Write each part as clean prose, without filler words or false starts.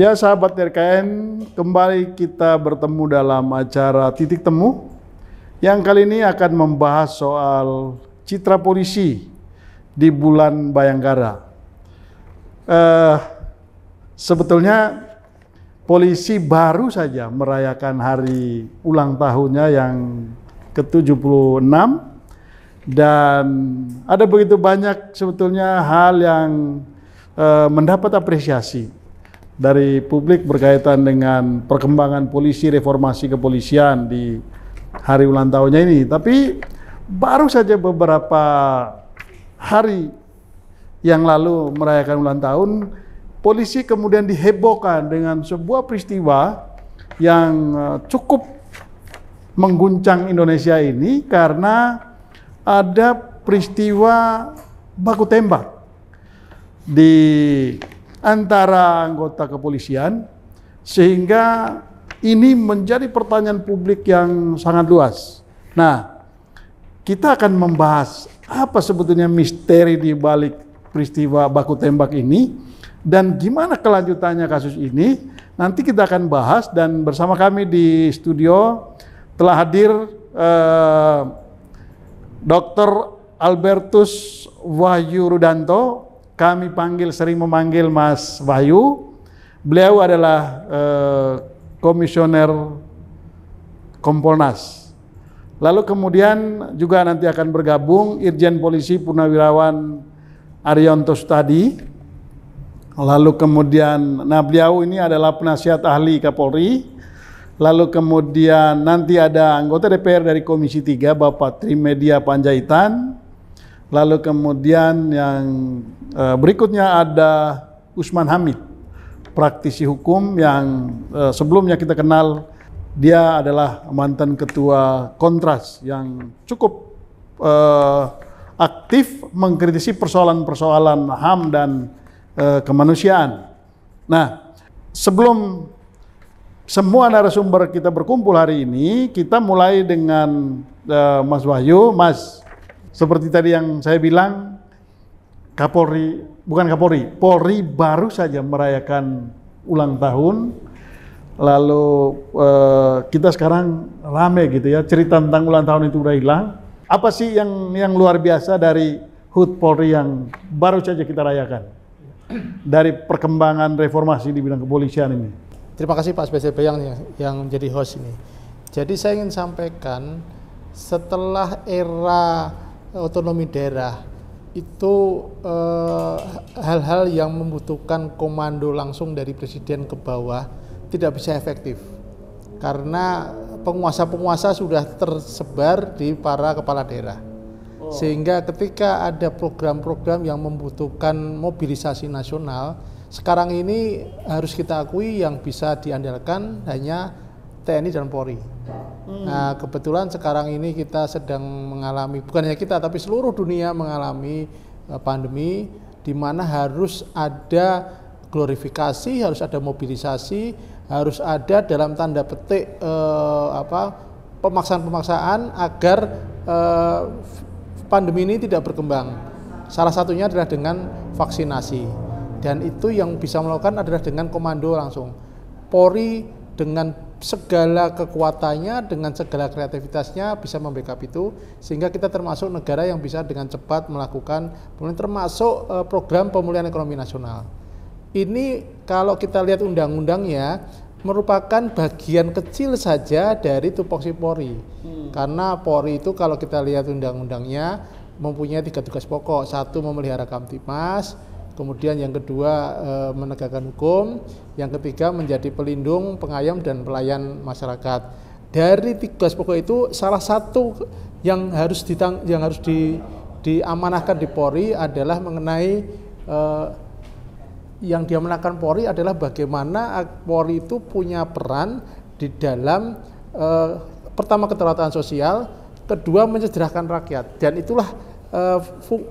Ya sahabat RKN, kembali kita bertemu dalam acara Titik Temu yang kali ini akan membahas soal citra polisi di bulan Bayangkara. Sebetulnya polisi baru saja merayakan hari ulang tahunnya yang ke-76 dan ada begitu banyak sebetulnya hal yang mendapat apresiasi dari publik berkaitan dengan perkembangan polisi, reformasi kepolisian di hari ulang tahunnya ini. Tapi baru saja beberapa hari yang lalu merayakan ulang tahun, polisi kemudian dihebohkan dengan sebuah peristiwa yang cukup mengguncang Indonesia ini karena ada peristiwa baku tembak di antara anggota kepolisian, sehingga ini menjadi pertanyaan publik yang sangat luas. Nah, kita akan membahas apa sebetulnya misteri di balik peristiwa baku tembak ini dan gimana kelanjutannya kasus ini. Nanti kita akan bahas, dan bersama kami di studio telah hadir Dr. Albertus Wahyu Rudanto. Kami sering memanggil Mas Wahyu. Beliau adalah komisioner Kompolnas. Lalu kemudian juga nanti akan bergabung Irjen Polisi Purnawirawan Arianto Sutadi. Lalu kemudian, beliau ini adalah penasihat ahli Kapolri. Lalu kemudian nanti ada anggota DPR dari Komisi 3, Bapak Trimedia Panjaitan. Lalu kemudian yang berikutnya ada Usman Hamid, praktisi hukum yang sebelumnya kita kenal, dia adalah mantan ketua Kontras yang cukup aktif mengkritisi persoalan-persoalan HAM dan kemanusiaan. Nah, sebelum semua narasumber kita berkumpul hari ini, kita mulai dengan Mas Wahyu. Mas, seperti tadi yang saya bilang, Polri baru saja merayakan ulang tahun, lalu kita sekarang rame gitu ya, cerita tentang ulang tahun itu udah hilang. Apa sih yang luar biasa dari HUT Polri yang baru saja kita rayakan dari perkembangan reformasi di bidang kepolisian ini? Terima kasih Pak SPCB yang menjadi host ini. Jadi saya ingin sampaikan, setelah era otonomi daerah itu hal-hal yang membutuhkan komando langsung dari presiden ke bawah tidak bisa efektif karena penguasa-penguasa sudah tersebar di para kepala daerah. Sehingga ketika ada program-program yang membutuhkan mobilisasi nasional, sekarang ini harus kita akui yang bisa diandalkan hanya TNI dan Polri. Nah, kebetulan sekarang ini kita sedang mengalami, bukan hanya kita tapi seluruh dunia mengalami pandemi, di mana harus ada glorifikasi, harus ada mobilisasi, harus ada dalam tanda petik pemaksaan-pemaksaan agar pandemi ini tidak berkembang. Salah satunya adalah dengan vaksinasi, dan itu yang bisa melakukan adalah dengan komando langsung. Polri dengan segala kekuatannya, dengan segala kreativitasnya bisa membackup itu, sehingga kita termasuk negara yang bisa dengan cepat melakukan termasuk program pemulihan ekonomi nasional. Ini kalau kita lihat undang-undangnya merupakan bagian kecil saja dari tupoksi Polri. Karena Polri itu kalau kita lihat undang-undangnya mempunyai 3 tugas pokok. 1, memelihara Kamtibmas. Kemudian yang kedua menegakkan hukum, yang ketiga menjadi pelindung, pengayom dan pelayan masyarakat. Dari 3 pokok itu salah satu yang harus diamanahkan di Polri adalah mengenai yang diamanahkan Polri adalah bagaimana Polri itu punya peran di dalam pertama keterlibatan sosial, kedua mensejahterakan rakyat, dan itulah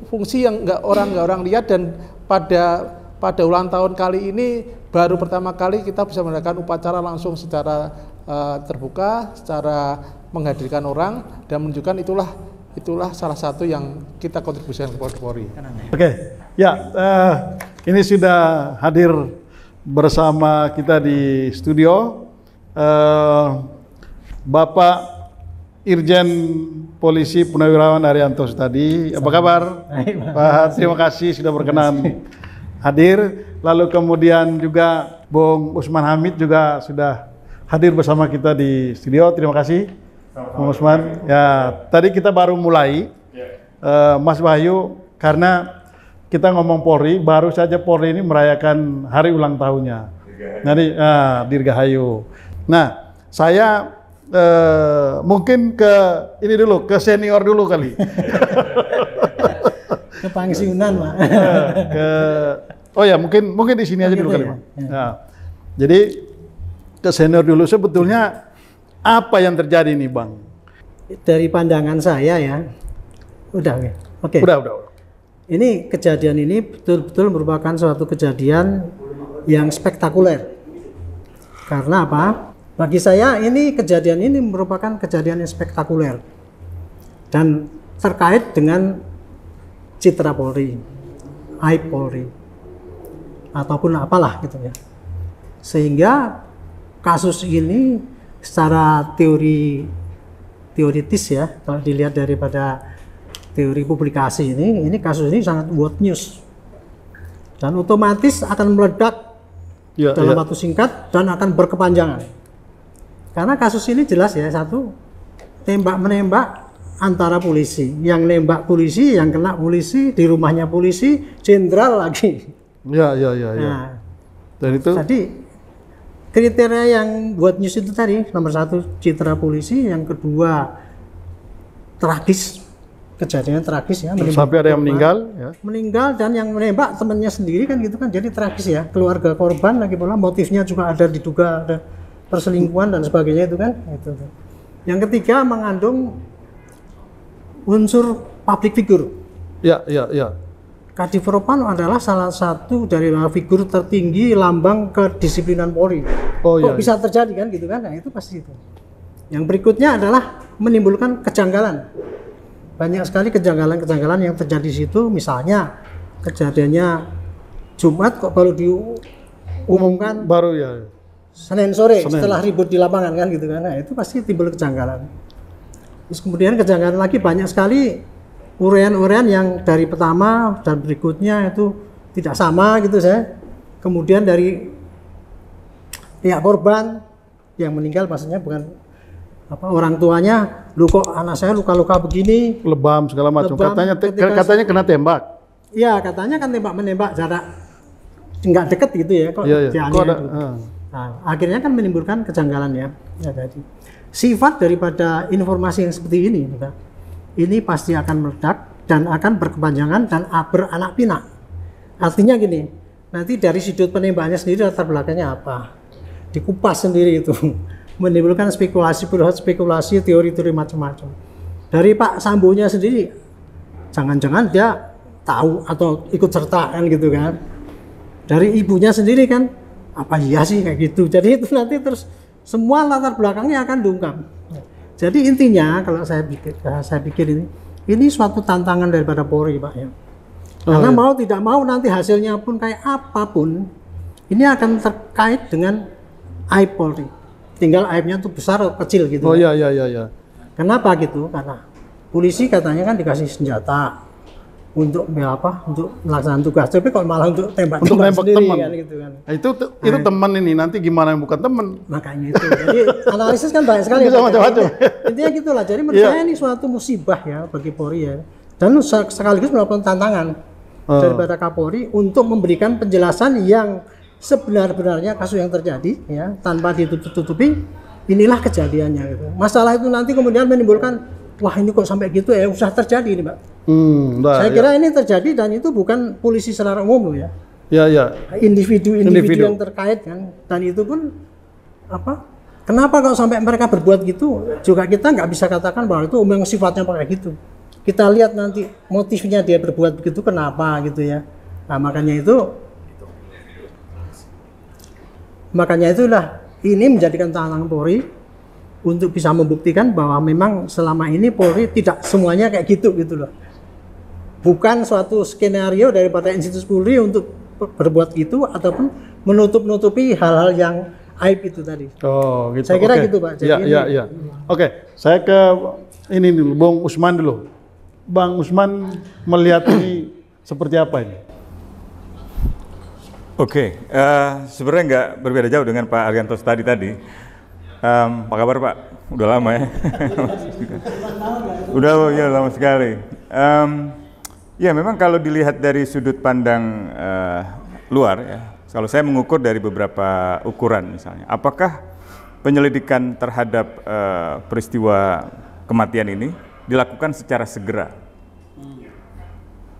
fungsi yang nggak orang lihat. Dan pada ulang tahun kali ini baru pertama kali kita bisa mengadakan upacara langsung secara terbuka, secara menghadirkan orang dan menunjukkan itulah salah satu yang kita kontribusikan kepada Polri. Oke, ya ini sudah hadir bersama kita di studio Bapak Irjen Polisi Purnawirawan Arianto Sustadi. Apa kabar? Pak, terima kasih sudah berkenan hadir. Lalu kemudian juga Bung Usman Hamid juga sudah hadir bersama kita di studio. Terima kasih, Bung Usman. Ya, tadi kita baru mulai, Mas Wahyu, karena kita ngomong Polri, baru saja Polri ini merayakan hari ulang tahunnya. Jadi, Dirgahayu. Nah, saya mungkin ke ini dulu, ke senior dulu kali. Ke pensiunan, Pak. Oh ya, mungkin di sini aja dulu kali, Pak. Nah, jadi ke senior dulu, sebetulnya apa yang terjadi nih, Bang? Dari pandangan saya ya, udah. Oke. Udah. Ini kejadian ini betul-betul merupakan suatu kejadian yang spektakuler. Karena apa? Bagi saya ini kejadian ini merupakan kejadian yang spektakuler dan terkait dengan citra Polri, aib Polri, ataupun apalah gitu ya. Sehingga kasus ini secara teoritis ya, kalau dilihat daripada teori publikasi ini kasus ini sangat world news dan otomatis akan meledak dalam waktu singkat dan akan berkepanjangan. Karena kasus ini jelas ya, satu tembak-menembak antara polisi, yang nembak polisi, yang kena polisi, di rumahnya polisi, jenderal lagi. Ya. Nah, dan itu tadi kriteria yang buat news itu tadi, nomor satu citra polisi, yang kedua tragis, kejadian tragis ya, sampai ada yang meninggal ya. Meninggal dan yang menembak temannya sendiri kan gitu kan, jadi tragis ya, keluarga korban lagi pula, motifnya juga ada, diduga ada perselingkuhan dan sebagainya itu kan itu. Yang ketiga mengandung unsur public figure. Ya. Kadif Propam adalah salah satu dari figur tertinggi lambang kedisiplinan Polri. Kok bisa terjadi kan gitu kan? Nah, itu pasti itu. Yang berikutnya adalah menimbulkan kejanggalan. Banyak sekali kejanggalan-kejanggalan yang terjadi di situ. Misalnya kejadiannya Jumat kok baru diumumkan baru ya. Senin sore setelah ribut di lapangan kan gitu kan. Nah, itu pasti timbul kejanggalan. Terus kemudian kejanggalan lagi banyak sekali urean-urean yang dari pertama dan berikutnya itu tidak sama gitu saya. Kemudian dari pihak korban yang meninggal maksudnya bukan apa orang tuanya, lu kok anak saya luka-luka begini, lebam segala macam. Katanya kena tembak. Iya, katanya kan tembak-menembak jarak nggak deket gitu ya kok. Kok ada, Nah, akhirnya kan menimbulkan kejanggalan ya. Jadi sifat daripada informasi yang seperti ini pasti akan meledak dan akan berkepanjangan dan beranak pinak. Artinya gini, nanti dari sudut penembaknya sendiri latar belakangnya apa, dikupas sendiri itu, menimbulkan spekulasi, teori-teori macam-macam. Dari Pak Sambonya sendiri, jangan-jangan dia tahu atau ikut serta kan gitu kan. Dari ibunya sendiri kan, apa iya sih kayak gitu. Jadi itu nanti terus semua latar belakangnya akan diungkap. Jadi intinya kalau saya pikir ini suatu tantangan daripada Polri, Pak ya. Karena mau tidak mau nanti hasilnya pun kayak apapun, ini akan terkait dengan aib Polri. Tinggal aibnya itu besar atau kecil gitu. Iya. Kenapa gitu? Karena polisi katanya kan dikasih senjata untuk untuk melaksanakan tugas, tapi kok malah untuk tembak sendiri teman kan gitu kan. Nah, itu teman ini, nanti gimana yang bukan teman? Makanya itu. Jadi analisis kan banyak sekali. Macam-macam. Intinya gitulah. Jadi menurut saya ini suatu musibah ya bagi Polri ya. Dan sekaligus melakukan tantangan daripada Kapolri untuk memberikan penjelasan yang sebenar-benarnya kasus yang terjadi ya, tanpa ditutup-tutupi. Inilah kejadiannya gitu. Masalah itu nanti kemudian menimbulkan, wah ini kok sampai gitu ya, usah terjadi ini, Pak. Saya kira ini terjadi dan itu bukan polisi secara umum loh ya. Ya. Individu yang terkait kan, dan itu pun apa? Kenapa kalau sampai mereka berbuat gitu? Juga kita nggak bisa katakan bahwa itu memang sifatnya kayak gitu. Kita lihat nanti motifnya dia berbuat begitu kenapa gitu ya. Nah makanya itulah ini menjadikan tantangan Polri untuk bisa membuktikan bahwa memang selama ini Polri tidak semuanya kayak gitu loh. Bukan suatu skenario daripada institusi Polri untuk berbuat itu ataupun menutup-nutupi hal-hal yang aib itu tadi. Oh, gitu. Saya kira Oke. gitu, Pak. Jadi Iya. Oke, saya ke ini dulu, Bang Usman dulu. Bang Usman melihat ini seperti apa ini? Oke, sebenarnya nggak berbeda jauh dengan Pak Arianto tadi. Apa kabar Pak? Udah lama ya? Udah ya lama sekali. Ya memang kalau dilihat dari sudut pandang luar ya, kalau saya mengukur dari beberapa ukuran misalnya, apakah penyelidikan terhadap peristiwa kematian ini dilakukan secara segera?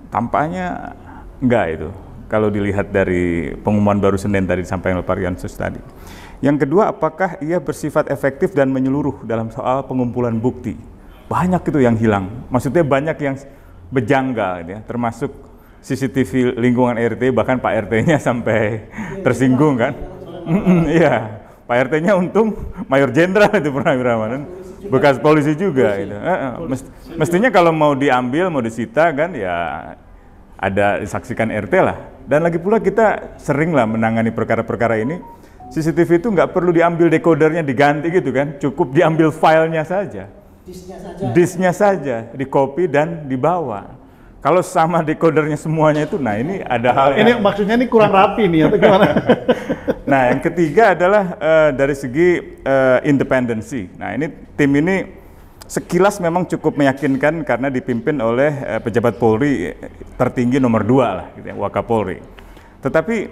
Tampaknya enggak itu. Kalau dilihat dari pengumuman baru Senin tadi disampaikan oleh Pak Riansus tadi. Yang kedua, apakah ia bersifat efektif dan menyeluruh dalam soal pengumpulan bukti? Banyak itu yang hilang. Maksudnya banyak yang berjanggal, ya, termasuk CCTV lingkungan RT, bahkan Pak RT-nya sampai tersinggung kan? Iya, Pak RT-nya untung Mayor Jenderal itu Purnawirawan, bekas polisi juga. Gitu. Mestinya kalau mau diambil, mau disita kan, ya ada disaksikan RT lah. Dan lagi pula kita sering lah menangani perkara-perkara ini, CCTV itu nggak perlu diambil dekodernya diganti gitu kan, cukup diambil filenya saja. Disknya saja, di copy dan dibawa. Kalau sama dekodernya semuanya itu, nah ini ada hal ini maksudnya ini kurang rapi nih atau gimana? Nah yang ketiga adalah dari segi independensi. Nah ini tim ini sekilas memang cukup meyakinkan karena dipimpin oleh pejabat Polri tertinggi nomor 2 lah, gitu ya, Wakapolri. Tetapi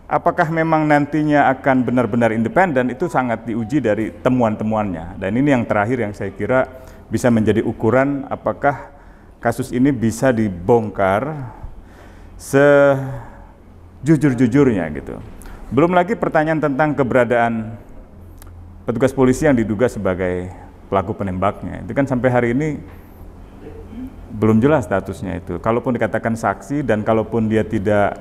apakah memang nantinya akan benar-benar independen itu sangat diuji dari temuan-temuannya. Dan ini yang terakhir yang saya kira bisa menjadi ukuran apakah kasus ini bisa dibongkar sejujur-jujurnya gitu. Belum lagi pertanyaan tentang keberadaan petugas polisi yang diduga sebagai pelaku penembaknya. Itu kan sampai hari ini belum jelas statusnya itu. Kalaupun dikatakan saksi dan kalaupun dia tidak,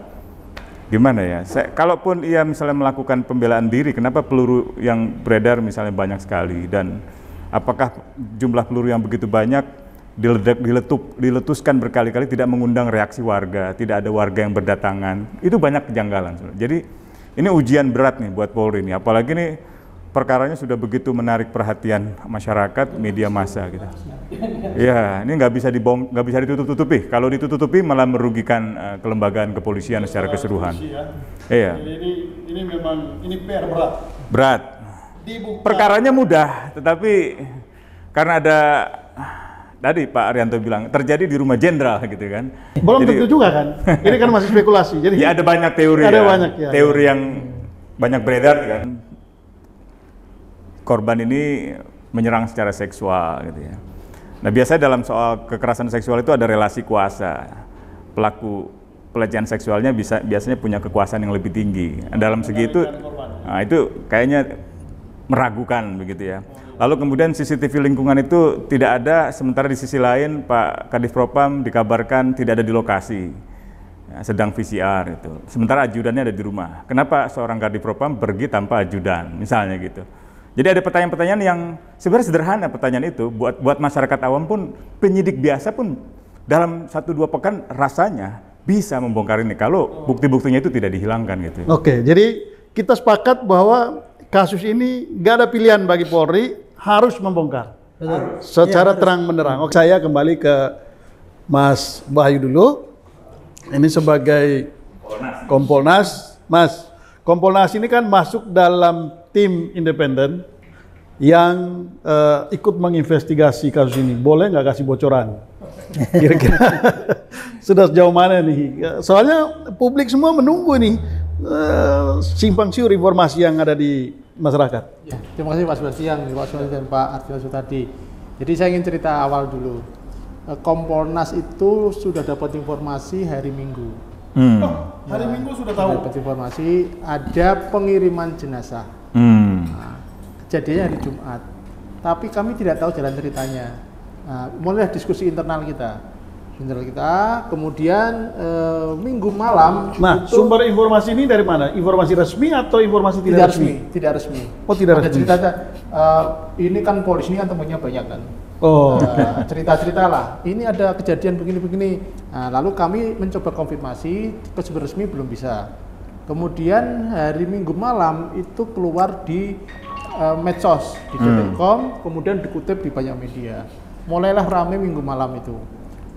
gimana ya, kalaupun ia misalnya melakukan pembelaan diri, kenapa peluru yang beredar misalnya banyak sekali, dan apakah jumlah peluru yang begitu banyak diletuskan berkali-kali tidak mengundang reaksi warga, tidak ada warga yang berdatangan, itu banyak kejanggalan. Jadi ini ujian berat nih buat Polri nih, apalagi nih perkaranya sudah begitu menarik perhatian masyarakat, media massa gitu. Ya, ini nggak bisa ditutup-tutupi. Kalau ditutup-tutupi malah merugikan kelembagaan kepolisian secara keseluruhan. Iya. Ini memang PR berat. Berat. Perkaranya mudah, tetapi karena ada tadi Pak Arianto bilang terjadi di rumah jenderal gitu kan. Belum tentu juga kan. Ini kan masih spekulasi. Jadi ya ada banyak teori. Ada banyak ya. Teori yang banyak beredar kan. Korban ini menyerang secara seksual gitu ya. Nah biasanya dalam soal kekerasan seksual itu ada relasi kuasa. Pelaku pelecehan seksualnya biasanya punya kekuasaan yang lebih tinggi. Dalam segi itu, nah itu kayaknya meragukan begitu ya. Lalu kemudian CCTV lingkungan itu tidak ada, sementara di sisi lain Pak Kadif Propam dikabarkan tidak ada di lokasi, ya, sedang VCR itu. Sementara ajudannya ada di rumah. Kenapa seorang Kadif Propam pergi tanpa ajudan, misalnya gitu. Jadi ada pertanyaan-pertanyaan yang sebenarnya sederhana pertanyaan itu, buat masyarakat awam pun, penyidik biasa pun dalam 1-2 pekan rasanya bisa membongkar ini kalau bukti-buktinya itu tidak dihilangkan gitu. Oke, jadi kita sepakat bahwa kasus ini nggak ada pilihan bagi Polri, harus membongkar. Betul. Secara terang benderang. Oke, saya kembali ke Mas Bayu dulu. Ini sebagai Kompolnas. Mas, Kompolnas ini kan masuk dalam tim independen yang ikut menginvestigasi kasus ini. Boleh nggak kasih bocoran? Kira-kira sudah sejauh mana nih? Soalnya publik semua menunggu nih simpang siur informasi yang ada di masyarakat. Ya, terima kasih Pak Sebastian, Pak Sebastian dan Pak Artilasu tadi. Jadi saya ingin cerita awal dulu. Kompolnas itu sudah dapat informasi hari Minggu. Hari Minggu sudah tahu. Dapat informasi ada pengiriman jenazah. Nah, kejadiannya hari Jumat. Tapi kami tidak tahu jalan ceritanya. Nah, mulai diskusi internal kita. Kemudian Minggu malam. Nah, sumber informasi ini dari mana? Informasi resmi atau informasi tidak resmi? Tidak resmi. Oh, tidak resmi. Ceritanya, ini kan polisi ini kan temunya banyak kan. Oh, cerita-cerita lah. Ini ada kejadian begini-begini. Nah, lalu kami mencoba konfirmasi ke sumber resmi belum bisa. Kemudian hari Minggu malam itu keluar di medsos di detik.com, kemudian dikutip di banyak media. Mulailah rame Minggu malam itu.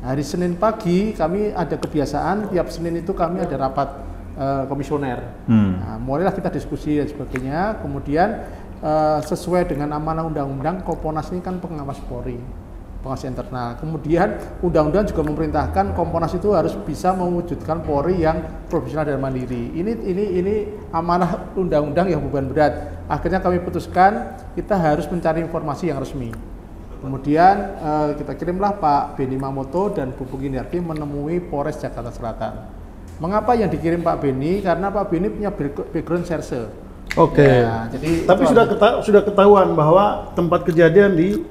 Hari Senin pagi kami ada kebiasaan tiap Senin itu kami ada rapat komisioner. Nah, mulailah kita diskusi dan sebagainya. Kemudian sesuai dengan amanah undang-undang, Kompolnas ini kan pengawas Polri, pengawas internal. Kemudian undang-undang juga memerintahkan Kompolnas itu harus bisa mewujudkan Polri yang profesional dan mandiri. Ini amanah undang-undang yang beban berat. Akhirnya kami putuskan kita harus mencari informasi yang resmi. Kemudian kita kirimlah Pak Beni Mamoto dan Bu Giniarti menemui Polres Jakarta Selatan. Mengapa yang dikirim Pak Beni? Karena Pak Beni punya background serse. oke. Ya, jadi Tapi sudah ketahuan bahwa tempat kejadian di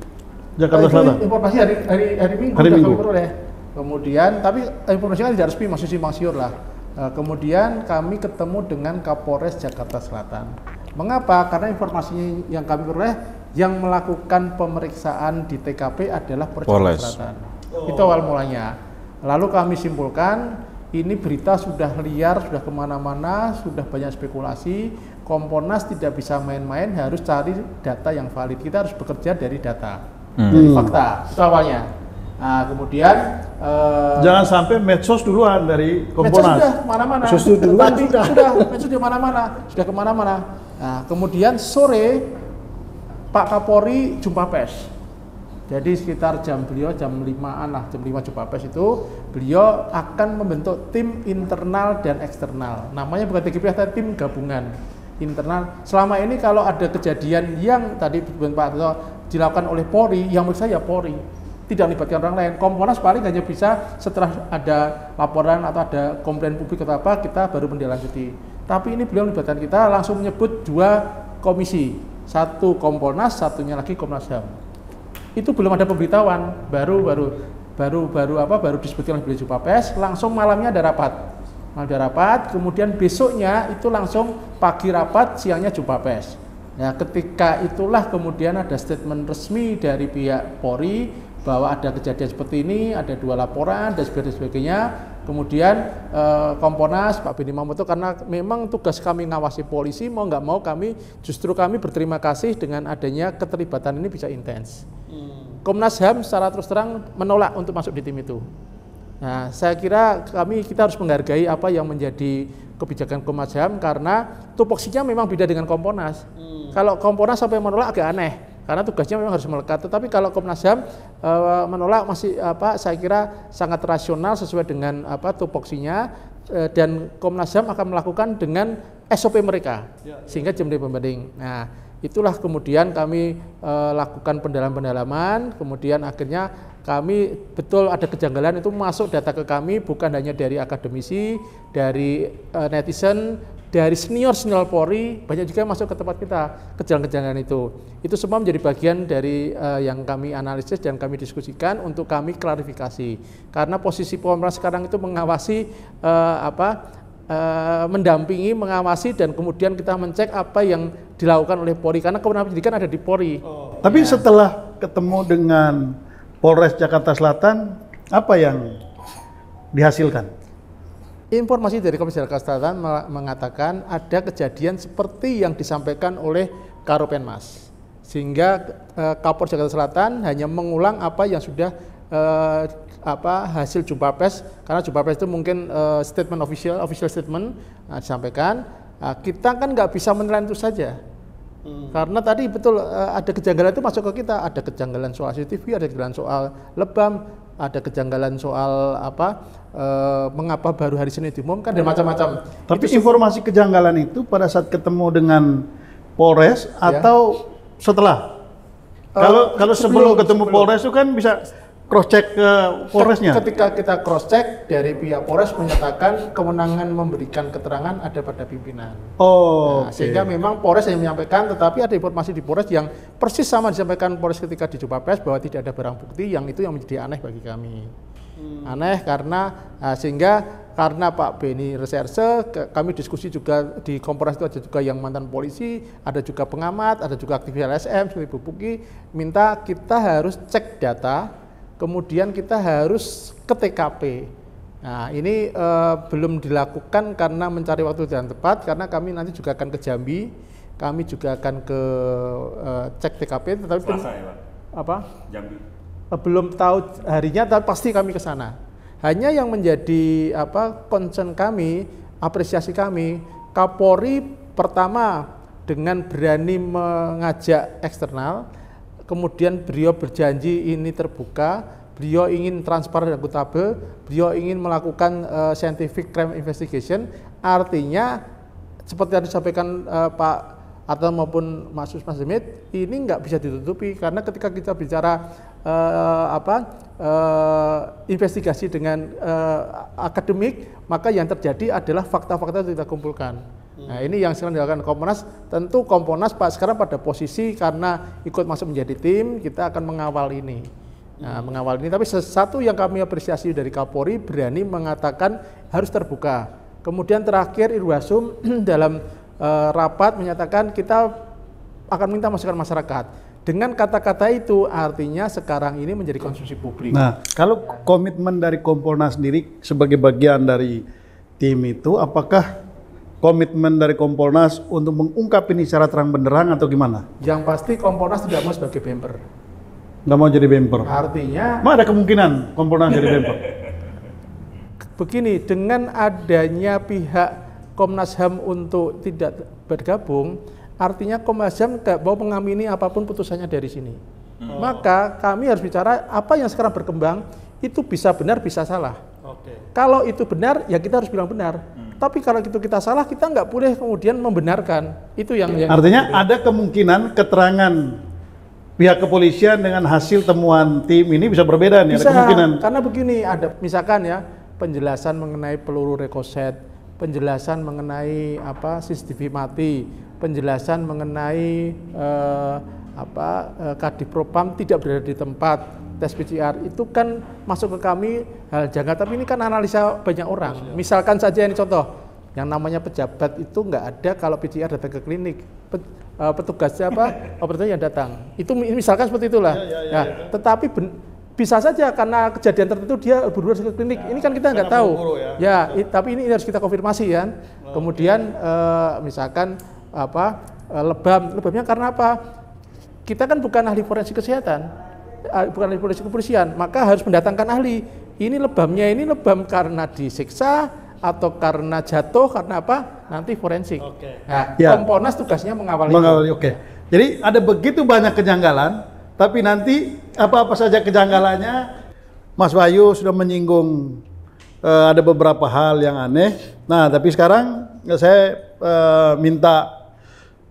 Jakarta Selatan. Informasi hari Minggu Hari sudah Minggu. kami peroleh. Kemudian, tapi informasinya tidak resmi, masih simpang siur lah. Kemudian kami ketemu dengan Kapolres Jakarta Selatan. Mengapa? Karena informasinya yang kami peroleh yang melakukan pemeriksaan di TKP adalah Polres Jakarta Selatan. Itu awal mulanya. Lalu kami simpulkan ini berita sudah liar, sudah kemana-mana, sudah banyak spekulasi. Kompolnas tidak bisa main-main, harus cari data yang valid. Kita harus bekerja dari data, dari fakta. Itu awalnya. Nah, kemudian Jangan sampai medsos duluan dari medsos Kompolnas. sudah kemana-mana. Medsos duluan sudah medsos sudah mana-mana, sudah kemana-mana. Nah, kemudian sore Pak Kapolri jumpa pers. Jadi sekitar beliau jam 5-an lah, jam 5 jumpa pers itu, beliau akan membentuk tim internal dan eksternal. Namanya bukan TGP, tapi tim gabungan internal. Selama ini kalau ada kejadian yang tadi Pak Tito dilakukan oleh Polri, yang menurut saya Polri tidak melibatkan orang lain. Kompolnas paling hanya bisa setelah ada laporan atau ada komplain publik atau apa, kita baru menindaklanjuti. Tapi ini beliau melibatkan kita, langsung menyebut 2 komisi, satu Kompolnas, satunya lagi Komnas HAM. Itu belum ada pemberitahuan, baru disebutkan oleh beliau jumpa pers, langsung malamnya ada rapat, kemudian besoknya itu langsung pagi rapat, siangnya jumpa pers. Nah, ketika itulah kemudian ada statement resmi dari pihak Polri bahwa ada kejadian seperti ini, ada 2 laporan dan sebagainya. Kemudian Kompolnas Pak Beni Mamoto, karena memang tugas kami ngawasi polisi, mau nggak mau kami berterima kasih dengan adanya keterlibatan ini bisa intens. Komnas HAM secara terus terang menolak untuk masuk di tim itu. Nah, saya kira kita harus menghargai apa yang menjadi kebijakan Komnas HAM karena tupoksinya memang beda dengan Kompolnas. Kalau Kompolnas sampai menolak agak aneh karena tugasnya memang harus melekat. Tetapi kalau Komnas HAM menolak masih saya kira sangat rasional sesuai dengan tupoksinya dan Komnas HAM akan melakukan dengan SOP mereka sehingga jam pembanding. Nah, itulah kemudian kami lakukan pendalaman, kemudian akhirnya kami betul ada kejanggalan itu masuk data ke kami bukan hanya dari akademisi, dari netizen, dari senior Polri, banyak juga yang masuk ke tempat kita kejanggalan itu. Itu semua menjadi bagian dari yang kami analisis dan kami diskusikan untuk kami klarifikasi. Karena posisi Kompolnas sekarang itu mengawasi mendampingi, mengawasi dan kemudian kita mencek apa yang dilakukan oleh Polri karena kewenangan penyidikan ada di Polri. Tapi setelah ketemu dengan Polres Jakarta Selatan, apa yang dihasilkan? Informasi dari Polres Jakarta Selatan mengatakan ada kejadian seperti yang disampaikan oleh Karopenmas, sehingga Kapolres Jakarta Selatan hanya mengulang apa yang sudah hasil jumpa pers, karena jumpa pers itu mungkin statement official statement disampaikan. Kita kan nggak bisa menilai itu saja. Karena tadi betul ada kejanggalan itu masuk ke kita, ada kejanggalan soal CCTV, ada kejanggalan soal lebam, ada kejanggalan soal mengapa baru hari Senin diumumkan dan macam-macam. Tapi informasi kejanggalan itu pada saat ketemu dengan Polres atau setelah? Kalau sebelum ketemu Polres itu kan bisa cross check ke Polresnya. Ketika kita cross check dari pihak Polres menyatakan kewenangan memberikan keterangan ada pada pimpinan. Sehingga memang Polres yang menyampaikan, tetapi ada informasi di Polres yang persis sama disampaikan Polres ketika di jumpa pers bahwa tidak ada barang bukti, yang itu yang menjadi aneh bagi kami. Aneh karena sehingga karena Pak Beni reserse, kami diskusi juga di Komponas itu ada juga yang mantan polisi, ada juga pengamat, ada juga aktivis LSM seperti Bu Puki, minta kita harus cek data, kemudian kita harus ke TKP. Nah ini belum dilakukan karena mencari waktu yang tepat, karena kami nanti juga akan ke Jambi, kami juga akan ke cek TKP, tetapi Selasa ya Pak? Apa? Jambi. Belum tahu harinya, tapi pasti kami ke sana. Hanya yang menjadi concern kami, apresiasi kami, Kapolri pertama dengan berani mengajak eksternal, kemudian beliau berjanji ini terbuka, beliau ingin transparan dan akuntabel, beliau ingin melakukan scientific crime investigation, artinya seperti yang disampaikan Pak Arta maupun Mas Demit, ini nggak bisa ditutupi karena ketika kita bicara investigasi dengan akademik, maka yang terjadi adalah fakta-fakta yang kita kumpulkan. Nah ini yang sekarang dilakukan Komponas. Tentu Komponas Pak sekarang pada posisi karena ikut masuk menjadi tim, kita akan mengawal ini. Nah, mengawal ini. Tapi sesuatu yang kami apresiasi dari Kapolri berani mengatakan harus terbuka. Kemudian terakhir Irwasum dalam rapat menyatakan kita akan minta masukan masyarakat. Dengan kata-kata itu artinya sekarang ini menjadi konsumsi publik. Nah, kalau komitmen dari Kompolnas sendiri sebagai bagian dari tim itu, apakah komitmen dari Kompolnas untuk mengungkap ini secara terang benderang atau gimana? Yang pasti Kompolnas tidak mau sebagai bemper. Nggak mau jadi bemper? Artinya ada kemungkinan Kompolnas jadi bemper? Begini, dengan adanya pihak Komnas HAM untuk tidak bergabung, artinya Komnas HAM nggak mau mengamini apapun putusannya dari sini. Maka kami harus bicara apa yang sekarang berkembang itu bisa benar bisa salah. Kalau itu benar ya kita harus bilang benar. Tapi kalau itu kita salah kita nggak boleh kemudian membenarkan. Itu yang artinya ada kemungkinan keterangan pihak kepolisian dengan hasil temuan tim ini bisa berbeda nih. Bisa, ada kemungkinan. karena begini ada misalkan ya penjelasan mengenai peluru rekoset, penjelasan mengenai CCTV mati, penjelasan mengenai Kadipropam tidak berada di tempat, tes PCR itu kan masuk ke kami hal janggal, tapi ini kan analisa banyak orang. Misalkan saja ini contoh, yang namanya pejabat itu nggak ada kalau PCR datang ke klinik, petugasnya operatornya yang datang. Itu misalkan seperti itulah. Tetapi bisa saja karena kejadian tertentu dia buru-buru ke klinik. Ini kan kita nggak tahu. Tapi ini harus kita konfirmasi kan. Kemudian misalkan lebamnya karena apa? Kita kan bukan ahli forensik kesehatan, bukan ahli forensik kepolisian, maka harus mendatangkan ahli. Ini lebam karena disiksa atau karena jatuh, karena apa? Nanti forensik. Nah, Kompolnas tugasnya mengawali. Jadi ada begitu banyak kejanggalan, tapi nanti apa-apa saja kejanggalannya, Mas Wahyu sudah menyinggung ada beberapa hal yang aneh. Nah, tapi sekarang saya minta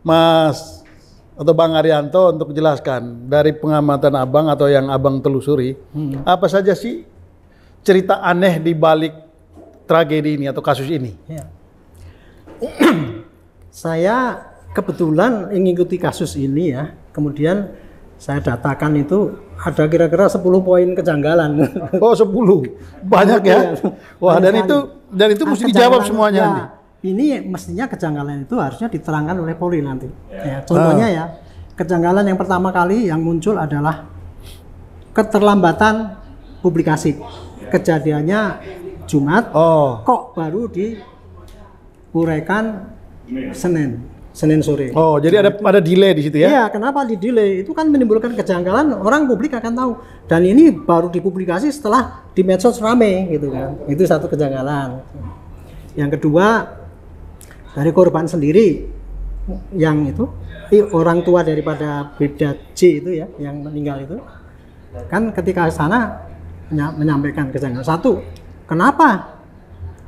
Mas atau Bang Arianto untuk jelaskan dari pengamatan Abang atau yang Abang telusuri, apa saja sih cerita aneh di balik tragedi ini atau kasus ini? Ya. Saya kebetulan mengikuti kasus ini ya, kemudian saya datakan itu ada kira-kira 10 poin kejanggalan. Oh 10, banyak ya? Wah dan itu mesti dijawab semuanya. Ya, ini mestinya kejanggalan itu harusnya diterangkan oleh Polri nanti. Ya, contohnya ya, kejanggalan yang pertama kali yang muncul adalah keterlambatan publikasi. Kejadiannya Jumat, kok baru diuraikan Senin sore. Oh, jadi ada delay di situ ya? Iya, kenapa di delay? Itu kan menimbulkan kejanggalan, orang publik akan tahu. Dan ini baru dipublikasi setelah di medsos rame gitu kan. Itu satu kejanggalan. Yang kedua, dari korban sendiri yang itu orang tua daripada Bribda J itu ya, yang meninggal itu kan ketika sana menyampaikan kejanggalan. Satu, kenapa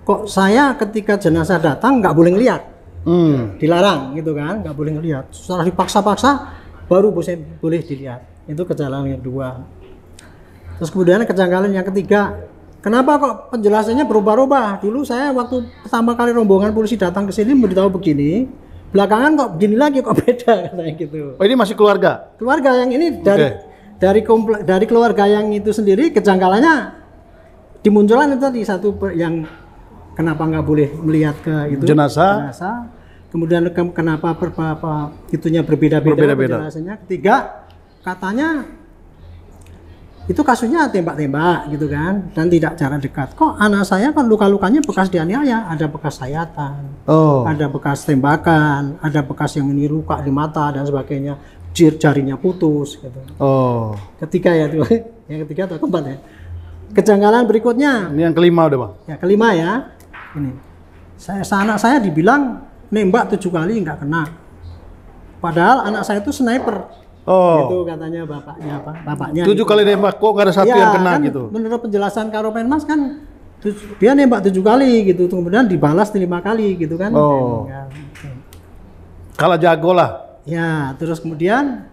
kok saya ketika jenazah datang nggak boleh ngelihat? Dilarang gitu kan, nggak boleh ngelihat. Setelah dipaksa-paksa baru boleh dilihat. Itu kejanggalan yang kedua. Terus kemudian kejanggalan yang ketiga, kenapa kok penjelasannya berubah-ubah? Dulu saya waktu pertama kali rombongan polisi datang ke sini memberitahu begini, belakangan kok begini lagi, kok beda katanya gitu. Oh, ini masih keluarga? Keluarga yang ini dari keluarga yang itu sendiri kejanggalannya dimunculkan itu tadi satu yang kenapa nggak boleh melihat ke itu jenazah. Kemudian kenapa itunya berbeda-beda penjelasannya. Ketiga, katanya itu kasusnya tembak-tembak gitu kan, dan tidak jarak dekat. Kok anak saya kan luka-lukanya bekas dianiaya, ada bekas sayatan, ada bekas tembakan, ada bekas yang ini luka di mata dan sebagainya, jarinya putus gitu. Ketiga ya tuh, yang ketiga atau keempat ya. Kejanggalan berikutnya. Ini yang kelima udah Bang. Ya kelima ya. Ini anak saya dibilang nembak 7 kali nggak kena. Padahal anak saya itu sniper. Itu katanya bapaknya. 7 kali nembak kok nggak ada satu yang kena kan, gitu. Menurut penjelasan Karopenmas kan dia nembak 7 kali gitu, kemudian dibalas 5 kali gitu kan. Kalah jago lah. Ya, terus kemudian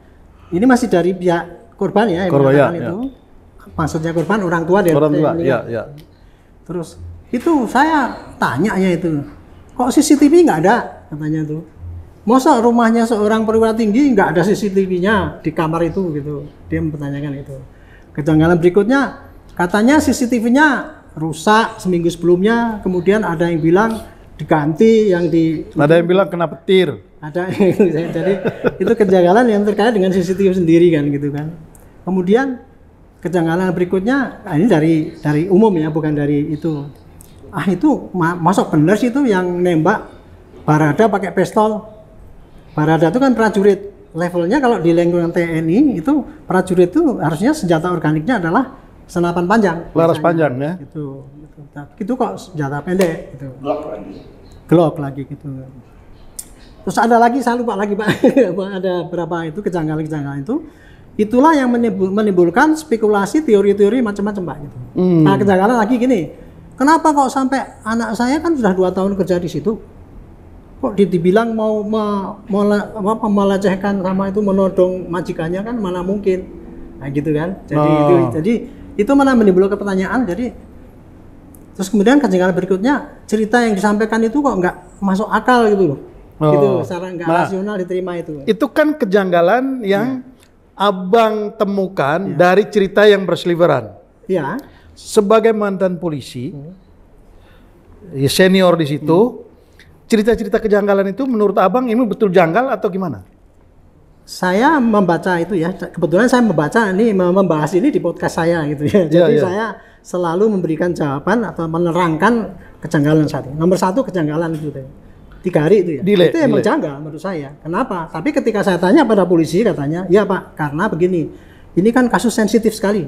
ini masih dari pihak korban ya, yang mengatakan itu. Maksudnya korban orang tua dari orang tua. Ya. Terus itu saya tanya ya itu, kok CCTV nggak ada katanya tuh. Masa rumahnya seorang perwira tinggi nggak ada CCTV-nya di kamar itu gitu. Dia mempertanyakan itu. Kejanggalan berikutnya katanya CCTV-nya rusak seminggu sebelumnya, kemudian ada yang bilang diganti, ada yang bilang kena petir. Ada jadi itu kejanggalan yang terkait dengan CCTV sendiri kan gitu kan. Kemudian kejanggalan berikutnya ini dari umum ya, bukan dari itu. Itu masuk benar sih itu yang nembak Barada pakai pistol. Barada itu kan prajurit. Levelnya kalau di lingkungan TNI itu prajurit itu harusnya senjata organiknya adalah senapan panjang. Laras panjang ya. Itu kok senjata pendek gitu. Glock lagi gitu. Terus ada lagi, saya lupa lagi Pak. Ada berapa itu kejanggalan-kejanggalan itu. Itulah yang menimbulkan spekulasi teori-teori macam-macam Pak gitu. Nah, kejanggalan lagi gini. Kenapa kok sampai anak saya kan sudah 2 tahun kerja di situ, kok dibilang mau melecehkan sama itu, menodong majikannya, kan mana mungkin, nah gitu kan. Jadi itu mana menimbulkan pertanyaan. Jadi terus kemudian kejanggalan berikutnya, cerita yang disampaikan itu kok nggak masuk akal gitu loh. Gitu, secara nggak rasional diterima itu. Itu kan kejanggalan yang Abang temukan dari cerita yang berseliweran. Ya. Sebagai mantan polisi, senior di situ, cerita-cerita kejanggalan itu menurut Abang ini betul janggal atau gimana? Saya membaca itu ya, kebetulan saya membahas ini di podcast saya gitu ya. Jadi saya selalu memberikan jawaban atau menerangkan kejanggalan saat ini. Nomor 1 kejanggalan itu 3 hari itu ya. Itu emang janggal menurut saya. Kenapa? Tapi ketika saya tanya pada polisi, katanya, ya Pak, karena begini, ini kan kasus sensitif sekali,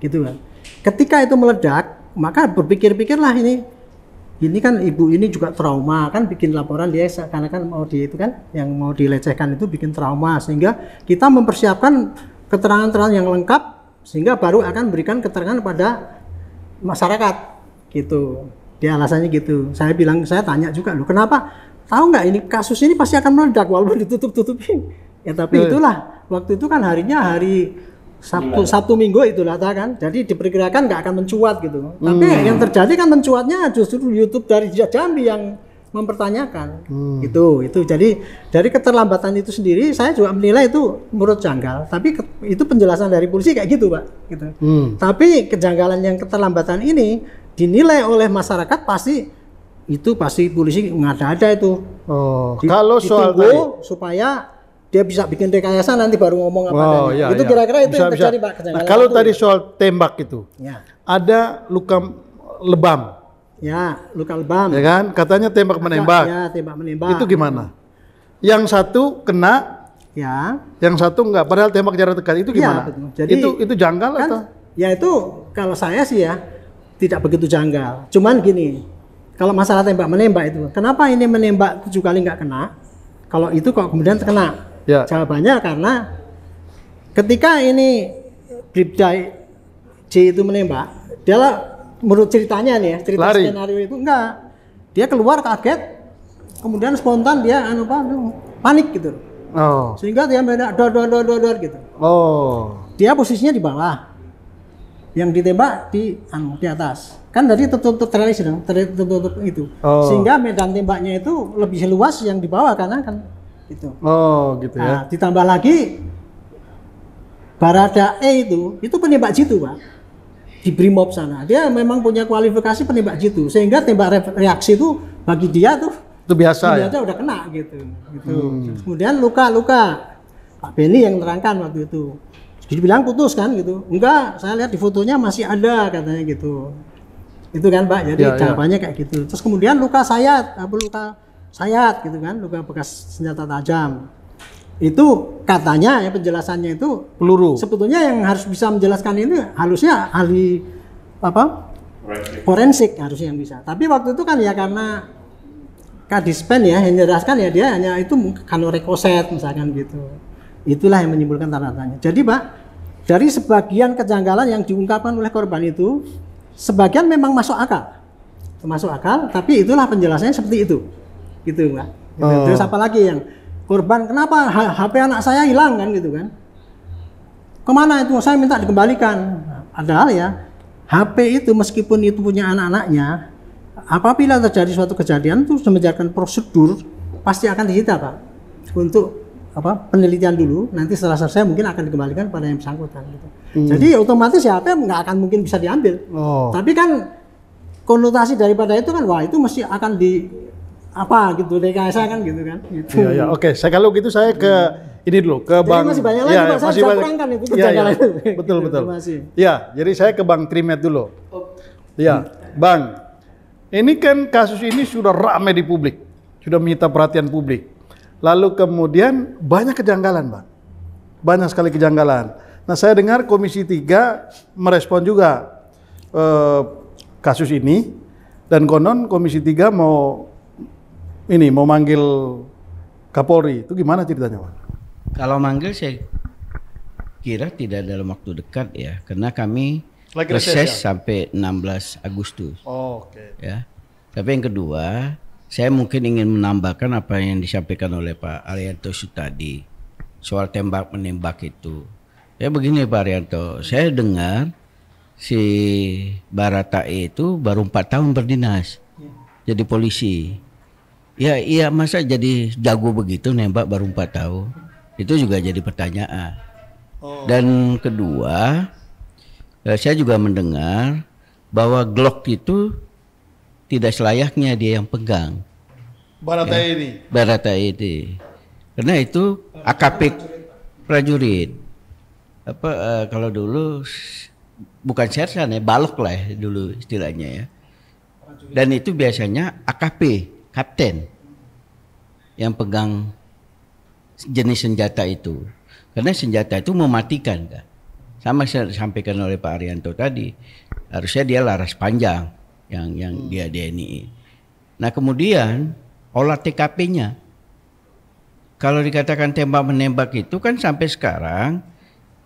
gitu kan. Ketika itu meledak, maka berpikir-pikirlah ini kan ibu ini juga trauma, kan bikin laporan dia karena kan mau itu kan yang mau dilecehkan itu bikin trauma, sehingga kita mempersiapkan keterangan-keterangan yang lengkap sehingga baru akan berikan keterangan pada masyarakat gitu. Dia alasannya gitu. Saya tanya juga loh, kenapa? Tahu nggak ini kasus ini pasti akan meledak walaupun ditutup-tutupin. Ya tapi itulah waktu itu kan harinya hari Sabtu Minggu itulah kan, jadi diperkirakan nggak akan mencuat gitu. Tapi yang terjadi kan mencuatnya justru YouTube dari Jambi yang mempertanyakan. Itu jadi dari keterlambatan itu sendiri saya juga menilai itu menurut janggal. Tapi itu penjelasan dari polisi kayak gitu Pak. Gitu. Tapi kejanggalan yang keterlambatan ini dinilai oleh masyarakat pasti polisi ngada-ada itu. Kalau soal tadi supaya dia bisa bikin rekayasa nanti baru ngomong apa adanya. Itu kira-kira itu yang terjadi Pak. Nah, kalau tadi soal tembak itu, ada luka lebam. Ya, luka lebam. Ya kan? Katanya tembak menembak. Ya, tembak menembak. Itu gimana? Yang satu kena, yang satu enggak. Padahal tembak jarak dekat itu gimana? Jadi itu janggal kan, atau? Ya itu kalau saya sih ya tidak begitu janggal. Cuman gini, kalau masalah tembak menembak itu, kenapa ini menembak 7 kali nggak kena? Kalau itu kok kemudian terkena? Jawabannya karena ketika ini Bribda J itu menembak, dia menurut ceritanya nih ya, cerita skenario itu enggak. Dia keluar kaget, kemudian spontan dia panik gitu. Sehingga dia dor gitu. Dia posisinya di bawah. Yang ditembak di atas. Kan tadi tertutup itu. Sehingga medan tembaknya itu lebih luas yang di bawah karena kan itu. Gitu ya. Ditambah lagi Barada E itu penembak jitu Pak. di Brimob sana. Dia memang punya kualifikasi penembak jitu, sehingga tembak reaksi itu bagi dia tuh Itu biasa ya. aja udah kena gitu. Kemudian luka Pak Beni yang menerangkan waktu itu. Jadi bilang putus kan gitu. Enggak, saya lihat di fotonya masih ada katanya gitu. Itu kan Pak. Jadi jawabannya kayak gitu. Terus kemudian luka sayat gitu kan, luka bekas senjata tajam. Itu katanya ya penjelasannya itu Peluru. sebetulnya yang harus bisa menjelaskan ini harusnya ahli forensik harusnya yang bisa. Tapi waktu itu kan ya karena Kadispen ya yang menjelaskan ya dia hanya itu kan rekoset misalkan gitu. Itulah yang menimbulkan tanda tanya. Jadi Pak, dari sebagian kejanggalan yang diungkapkan oleh korban itu, sebagian memang masuk akal. Masuk akal, tapi itulah penjelasannya seperti itu. Gitu Pak. Gitu. Terus apa lagi yang korban, kenapa HP anak saya hilang kan gitu kan? Kemana itu? Saya minta dikembalikan. Padahal ya, HP itu meskipun itu punya anak-anaknya, apabila terjadi suatu kejadian itu sudah menjalankan prosedur, pasti akan disita Pak. Untuk penelitian dulu, nanti setelah selesai mungkin akan dikembalikan kepada yang bersangkutan gitu. Jadi otomatis ya HP nggak akan mungkin bisa diambil. Tapi kan konotasi daripada itu kan, wah itu mesti akan gitu rekayasa kan gitu kan. Gitu. Ya, oke. Saya kalau gitu saya ke ini dulu ke Jadi Bang. masih banyak lagi Pak, saya bisa kurangkan itu kejanggalan itu. Betul. Ya, jadi saya ke Bang Trimet dulu. Ya, Bang. Ini kan kasus ini sudah ramai di publik, sudah menyita perhatian publik. Lalu kemudian banyak kejanggalan, Bang. Banyak sekali kejanggalan. Nah, saya dengar Komisi 3 merespon juga kasus ini, dan konon Komisi 3 mau manggil Kapolri. Itu gimana ceritanya, Bang? Kalau manggil saya kira tidak dalam waktu dekat ya, karena kami reses sampai 16 Agustus. Oke. Ya. Tapi yang kedua, saya mungkin ingin menambahkan apa yang disampaikan oleh Pak Arianto tadi soal tembak menembak itu. Ya begini Pak Arianto, saya dengar si Baratae itu baru 4 tahun berdinas jadi polisi. Ya iya, masa jadi jago begitu nembak baru 4 tahun? Itu juga jadi pertanyaan. Dan kedua, saya juga mendengar bahwa Glock itu tidak selayaknya dia yang pegang. Baratae ini. Karena itu AKP prajurit. Kalau dulu bukan sersan ya, balok lah ya, dulu istilahnya ya. Dan itu biasanya AKP, kapten, yang pegang jenis senjata itu. Karena senjata itu mematikan kan. Sama disampaikan oleh Pak Arianto tadi, harusnya dia laras panjang yang dia DNI. Nah kemudian olah TKP-nya, kalau dikatakan tembak menembak itu kan sampai sekarang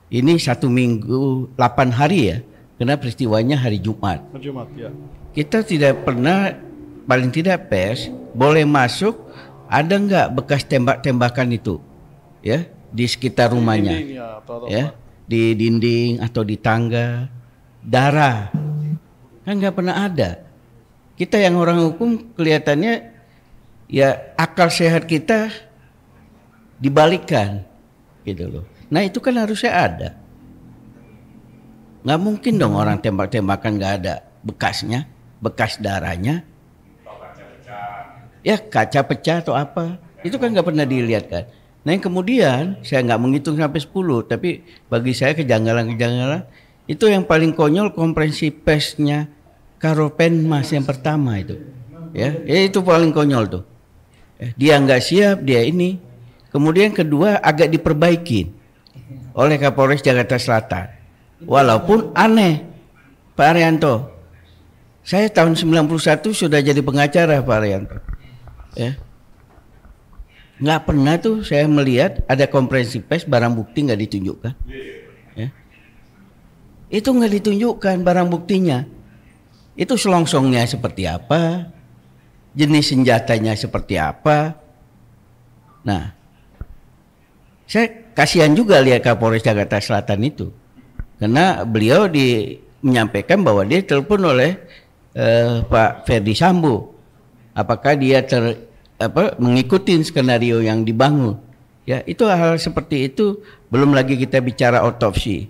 ini 1 minggu 8 hari ya, karena peristiwanya hari Jumat. Ya. Kita tidak pernah, paling tidak pers boleh masuk, ada nggak bekas tembak-tembakan itu, ya di sekitar rumahnya, ya di dinding atau di tangga, darah kan nggak pernah ada. Kita yang orang hukum kelihatannya ya akal sehat kita dibalikkan gitu loh. Nah itu kan harusnya ada. Nggak mungkin dong orang tembak-tembakan nggak ada bekasnya, bekas darahnya. Ya kaca pecah atau apa, itu kan nggak pernah dilihat kan. Nah yang kemudian saya nggak menghitung sampai 10, tapi bagi saya kejanggalan-kejanggalan itu yang paling konyol konferensi persnya Karopenmas yang pertama itu, ya itu paling konyol tuh. Dia nggak siap, dia ini. Kemudian kedua agak diperbaiki oleh Kapolres Jakarta Selatan. Walaupun aneh, Pak Arianto, saya tahun 91 sudah jadi pengacara Pak Arianto, ya. Nggak pernah tuh saya melihat ada konferensi pers barang bukti nggak ditunjukkan, ya. Itu nggak ditunjukkan barang buktinya. Itu selongsongnya seperti apa, jenis senjatanya seperti apa. Nah, saya kasihan juga lihat Kapolres Jakarta Selatan itu, karena beliau menyampaikan bahwa dia telepon oleh Pak Ferdi Sambo. Apakah dia mengikuti skenario yang dibangun? Ya, itu hal seperti itu. Belum lagi kita bicara otopsi.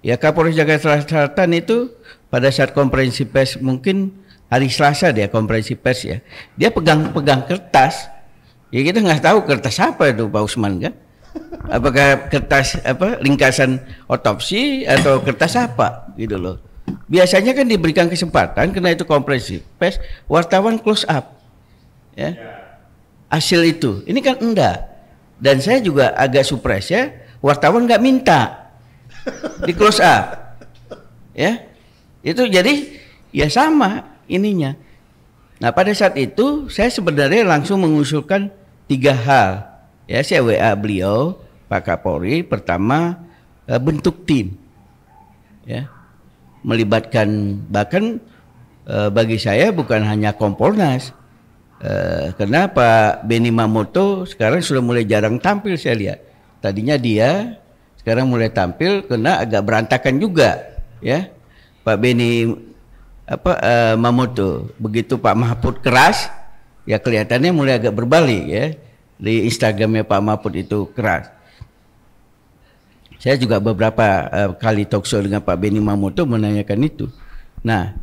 Ya Kapolres Jakarta Selatan itu pada saat konferensi pers, mungkin hari Selasa dia konferensi pers ya, dia pegang kertas. Ya kita nggak tahu kertas apa itu Pak Usman kan? Apakah kertas apa ringkasan otopsi atau kertas apa gitu loh. Biasanya kan diberikan kesempatan karena itu konferensi pers, wartawan close up ya. Hasil itu. Ini kan enggak. Dan saya juga agak surprise ya, wartawan nggak minta di close up. Ya. Itu jadi ya sama ininya. Nah, pada saat itu saya sebenarnya langsung mengusulkan 3 hal. Ya, saya WA beliau, Pak Kapolri, pertama bentuk tim. Ya. Melibatkan bahkan bagi saya bukan hanya Kompolnas. Karena Pak Benny Mamoto sekarang sudah mulai jarang tampil saya lihat. Tadinya dia, sekarang mulai tampil karena agak berantakan juga, ya. Pak Benny Mamoto, begitu Pak Mahfud keras, ya kelihatannya mulai agak berbalik ya. Di Instagramnya Pak Mahfud itu keras. Saya juga beberapa kali talkshow dengan Pak Benny Mamoto menanyakan itu. Nah,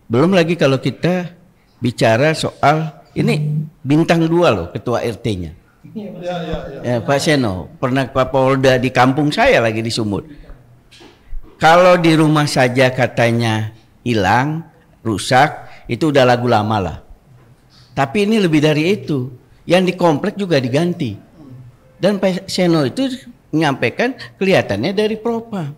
belum lagi kalau kita bicara soal ini bintang 2 loh ketua RT-nya. Ya, Pak Seno pernah Pak Polda di kampung saya lagi di Sumut. Kalau di rumah saja katanya hilang, rusak, itu udah lagu lama lah. Tapi ini lebih dari itu. Yang di komplek juga diganti. Dan Pak Seno itu menyampaikan kelihatannya dari propam.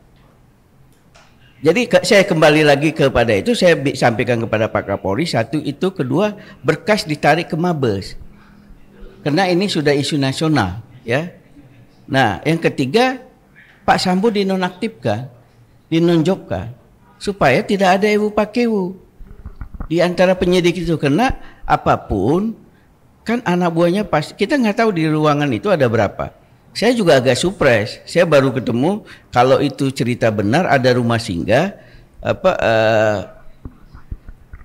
Jadi saya kembali lagi kepada itu, saya sampaikan kepada Pak Kapolri, satu itu, kedua berkas ditarik ke Mabes. Karena ini sudah isu nasional, ya. Nah, yang ketiga Pak Sambo dinonaktifkan, dinonjobkan supaya tidak ada ewu pakewu di antara penyidik itu, karena apapun kan anak buahnya pasti kita nggak tahu di ruangan itu ada berapa. Saya juga agak surprise. Saya baru ketemu kalau itu cerita benar ada rumah singgah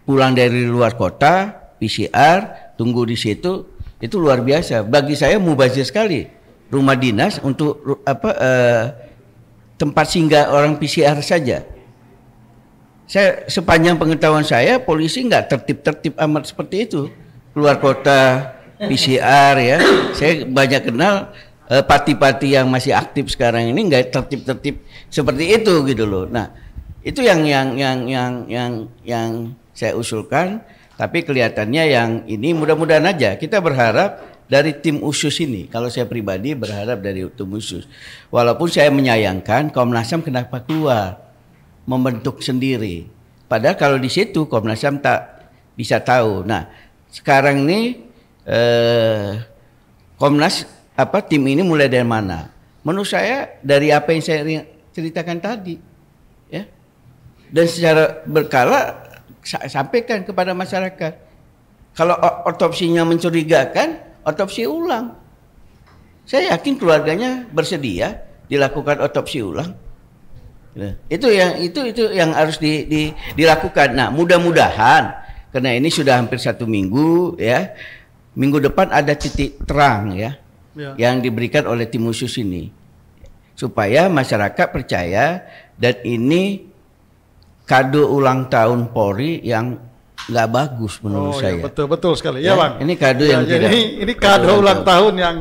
pulang dari luar kota, PCR, tunggu di situ, itu luar biasa. Bagi saya mubazir sekali. Rumah dinas untuk tempat singgah orang PCR saja. Saya sepanjang pengetahuan saya polisi nggak tertib-tertib amat seperti itu. Keluar kota PCR ya. Saya banyak kenal parti-parti yang masih aktif sekarang ini nggak tertib-tertib seperti itu gitu loh. Nah, itu yang saya usulkan, tapi kelihatannya yang ini mudah-mudahan aja kita berharap dari tim khusus ini. Kalau saya pribadi berharap dari tim khusus. Walaupun saya menyayangkan Komnas HAM kenapa keluar membentuk sendiri. Padahal kalau di situ Komnas HAM tak bisa tahu. Nah, sekarang ini Komnas tim ini mulai dari mana? Menurut saya dari apa yang saya ceritakan tadi, ya. Dan secara berkala sampaikan kepada masyarakat. Kalau otopsinya mencurigakan, otopsi ulang. Saya yakin keluarganya bersedia dilakukan otopsi ulang. Ya. Itu yang harus dilakukan. Nah, mudah-mudahan karena ini sudah hampir 1 minggu, ya. Minggu depan ada titik terang, ya. Yang diberikan oleh tim khusus ini supaya masyarakat percaya dan ini kado ulang tahun Polri yang nggak bagus menurut saya. Betul sekali ya, Bang. Ini kado yang tidak. Ini kado ulang tahun yang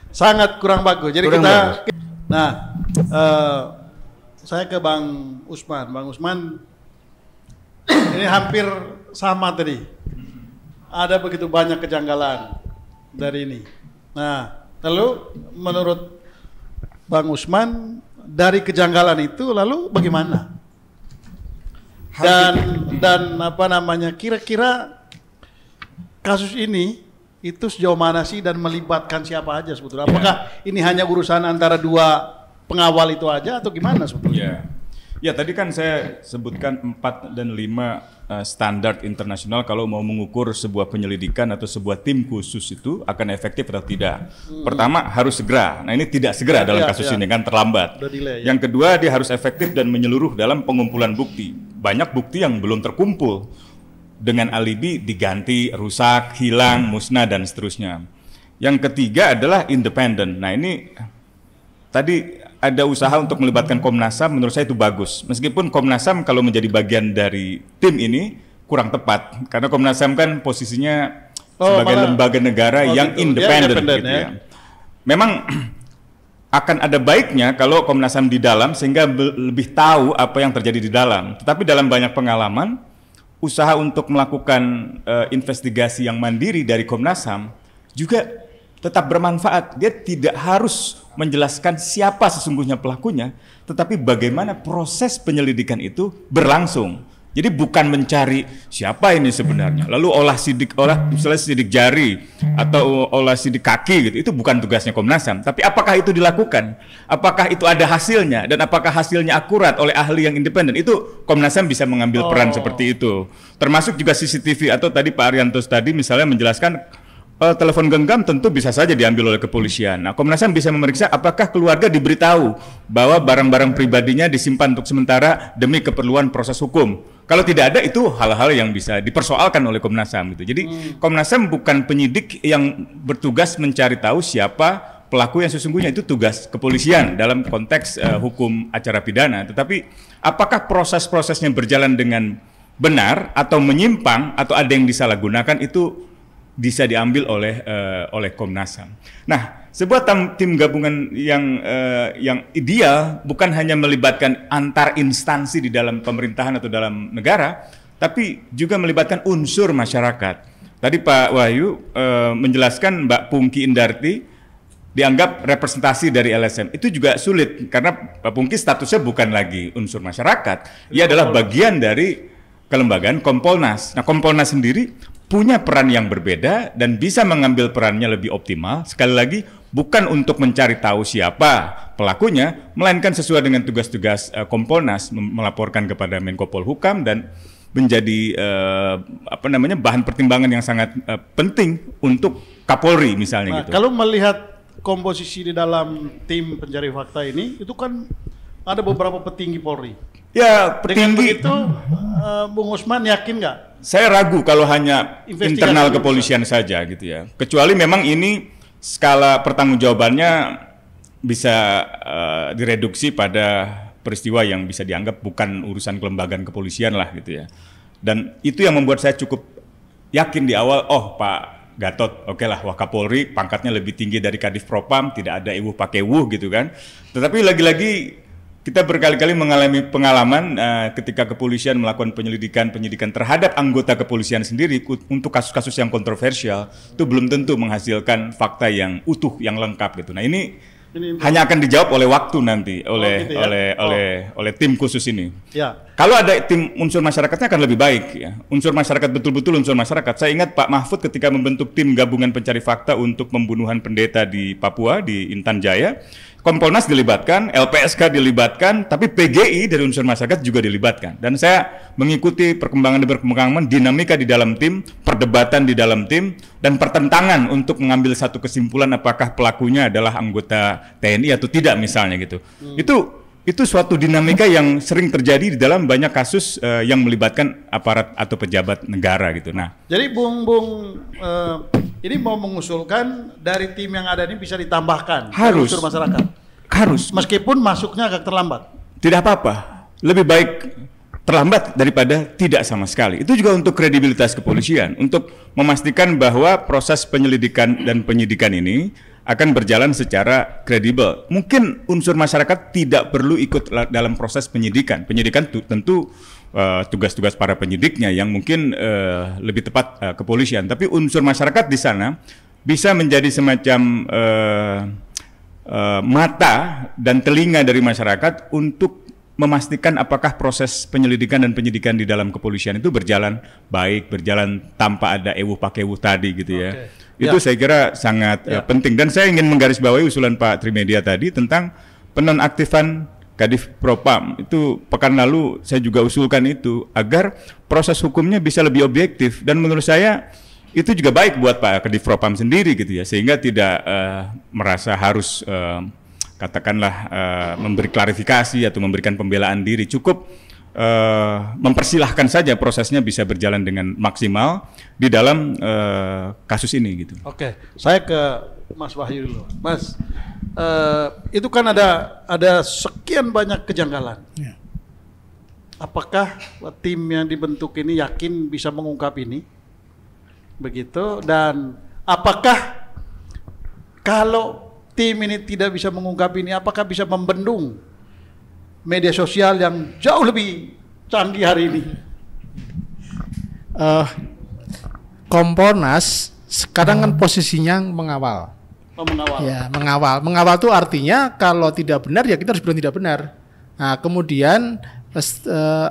sangat kurang bagus. Jadi kurang bagus. Nah, saya ke Bang Usman. Bang Usman, ini hampir sama tadi. Ada begitu banyak kejanggalan dari ini. Nah, lalu menurut Bang Usman dari kejanggalan itu lalu bagaimana? Dan kira-kira kasus ini itu sejauh mana sih dan melibatkan siapa aja sebetulnya? Apakah ini hanya urusan antara 2 pengawal itu aja atau gimana sebetulnya? Ya, tadi kan saya sebutkan 4 dan 5 standar internasional kalau mau mengukur sebuah penyelidikan atau sebuah tim khusus itu akan efektif atau tidak. Pertama, harus segera. Nah, ini tidak segera dalam kasus ini kan terlambat. Delay, Yang kedua, dia harus efektif dan menyeluruh dalam pengumpulan bukti. Banyak bukti yang belum terkumpul dengan alibi diganti, rusak, hilang, musnah dan seterusnya. Yang ketiga adalah independen. Nah, ini tadi ada usaha untuk melibatkan Komnas HAM, menurut saya itu bagus. Meskipun Komnas HAM kalau menjadi bagian dari tim ini kurang tepat, karena Komnas HAM kan posisinya sebagai lembaga negara yang gitu. independen Independen, gitu ya. ya. Memang akan ada baiknya kalau Komnas HAM di dalam sehingga lebih tahu apa yang terjadi di dalam. Tetapi dalam banyak pengalaman, usaha untuk melakukan investigasi yang mandiri dari Komnas HAM juga tetap bermanfaat. Dia tidak harus menjelaskan siapa sesungguhnya pelakunya, tetapi bagaimana proses penyelidikan itu berlangsung. Jadi bukan mencari siapa ini sebenarnya, lalu misalnya sidik jari atau olah sidik kaki gitu. Itu bukan tugasnya Komnas HAM. Tapi apakah itu dilakukan? Apakah itu ada hasilnya? Dan apakah hasilnya akurat oleh ahli yang independen? Itu Komnas HAM bisa mengambil peran seperti itu. Termasuk juga CCTV atau tadi Pak Ariantos tadi misalnya menjelaskan telepon genggam tentu bisa saja diambil oleh kepolisian. Nah, Komnas HAM bisa memeriksa apakah keluarga diberitahu bahwa barang-barang pribadinya disimpan untuk sementara demi keperluan proses hukum. Kalau tidak ada, itu hal-hal yang bisa dipersoalkan oleh Komnas HAM gitu. Jadi Komnas HAM bukan penyidik yang bertugas mencari tahu siapa pelaku yang sesungguhnya, itu tugas kepolisian dalam konteks hukum acara pidana. Tetapi apakah proses-prosesnya berjalan dengan benar atau menyimpang atau ada yang disalahgunakan, itu bisa diambil oleh Komnas HAM. Nah, sebuah tim gabungan yang ideal bukan hanya melibatkan antar instansi di dalam pemerintahan atau dalam negara, tapi juga melibatkan unsur masyarakat. Tadi Pak Wahyu menjelaskan Mbak Pungki Indarti dianggap representasi dari LSM. Itu juga sulit karena Pak Pungki statusnya bukan lagi unsur masyarakat, ia adalah bagian dari kelembagaan Kompolnas. Nah, Kompolnas sendiri punya peran yang berbeda dan bisa mengambil perannya lebih optimal. Sekali lagi, bukan untuk mencari tahu siapa pelakunya, melainkan sesuai dengan tugas-tugas Kompolnas, melaporkan kepada Menko Polhukam dan menjadi bahan pertimbangan yang sangat penting untuk Kapolri misalnya. Nah, gitu. Kalau melihat komposisi di dalam tim pencari fakta ini, itu kan ada beberapa petinggi Polri. Ya, Dengan petinggi begitu, Bung Usman yakin nggak? Saya ragu kalau hanya Investigasi internal kepolisian saja gitu ya. Kecuali memang ini skala pertanggungjawabannya bisa direduksi pada peristiwa yang bisa dianggap bukan urusan kelembagaan kepolisian lah gitu ya. Dan itu yang membuat saya cukup yakin di awal, Pak Gatot, oke lah, Wakapolri, pangkatnya lebih tinggi dari Kadif Propam, tidak ada iwuh pakai wuh gitu kan. Tetapi lagi-lagi kita berkali-kali mengalami pengalaman ketika kepolisian melakukan penyidikan terhadap anggota kepolisian sendiri untuk kasus-kasus yang kontroversial, itu belum tentu menghasilkan fakta yang utuh, yang lengkap gitu. Nah, ini hanya akan dijawab oleh waktu nanti oleh tim khusus ini. Ya. Kalau ada tim unsur masyarakatnya akan lebih baik ya. Unsur masyarakat, betul-betul unsur masyarakat. Saya ingat Pak Mahfud ketika membentuk tim gabungan pencari fakta untuk pembunuhan pendeta di Papua, di Intan Jaya, Kompolnas dilibatkan, LPSK dilibatkan, tapi PGI dari unsur masyarakat juga dilibatkan. Dan saya mengikuti perkembangan dinamika di dalam tim, perdebatan di dalam tim, dan pertentangan untuk mengambil satu kesimpulan apakah pelakunya adalah anggota TNI atau tidak misalnya gitu. Itu suatu dinamika yang sering terjadi di dalam banyak kasus yang melibatkan aparat atau pejabat negara gitu. Nah, jadi ini mau mengusulkan dari tim yang ada ini bisa ditambahkan harus unsur masyarakat. Harus. Meskipun masuknya agak terlambat. Tidak apa-apa. Lebih baik terlambat daripada tidak sama sekali. Itu juga untuk kredibilitas kepolisian, untuk memastikan bahwa proses penyelidikan dan penyidikan ini akan berjalan secara kredibel. Mungkin unsur masyarakat tidak perlu ikut dalam proses penyidikan. Penyidikan tentu tugas-tugas para penyidiknya yang mungkin lebih tepat kepolisian. Tapi unsur masyarakat di sana bisa menjadi semacam mata dan telinga dari masyarakat untuk memastikan apakah proses penyelidikan dan penyidikan di dalam kepolisian itu berjalan baik, berjalan tanpa ada ewuh pakai wuh tadi gitu ya. Itu saya kira sangat penting. Dan saya ingin menggarisbawahi usulan Pak Trimedia tadi tentang penonaktifan Kadif Propam. Itu pekan lalu saya juga usulkan itu agar proses hukumnya bisa lebih objektif, dan menurut saya itu juga baik buat Pak Kadif Propam sendiri gitu ya, sehingga tidak merasa harus katakanlah memberi klarifikasi atau memberikan pembelaan diri. Cukup mempersilahkan saja prosesnya bisa berjalan dengan maksimal di dalam kasus ini gitu. Oke, saya ke Mas Wahyu dulu. Mas, itu kan ada sekian banyak kejanggalan. Ya. Apakah tim yang dibentuk ini yakin bisa mengungkap ini? Begitu. Dan apakah kalau tim ini tidak bisa mengungkap ini, apakah bisa membendung media sosial yang jauh lebih canggih hari ini? Kompolnas sekarang kan posisinya mengawal. Mengawal. Ya, mengawal. Mengawal itu artinya kalau tidak benar ya kita harus bilang tidak benar. Nah, kemudian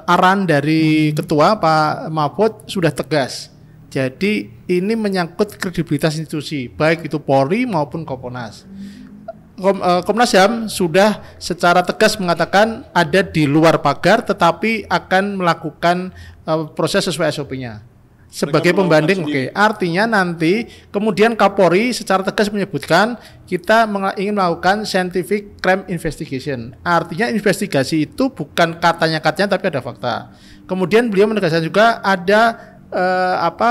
arahan dari ketua Pak Mahfud sudah tegas. Jadi ini menyangkut kredibilitas institusi, baik itu Polri maupun Kompolnas. Komnas HAM sudah secara tegas mengatakan ada di luar pagar, tetapi akan melakukan proses sesuai SOP-nya. Sebagai pembanding, oke. Artinya nanti kemudian Kapolri secara tegas menyebutkan kita ingin melakukan scientific crime investigation. Artinya investigasi itu bukan katanya-katanya tapi ada fakta. Kemudian beliau menegaskan juga ada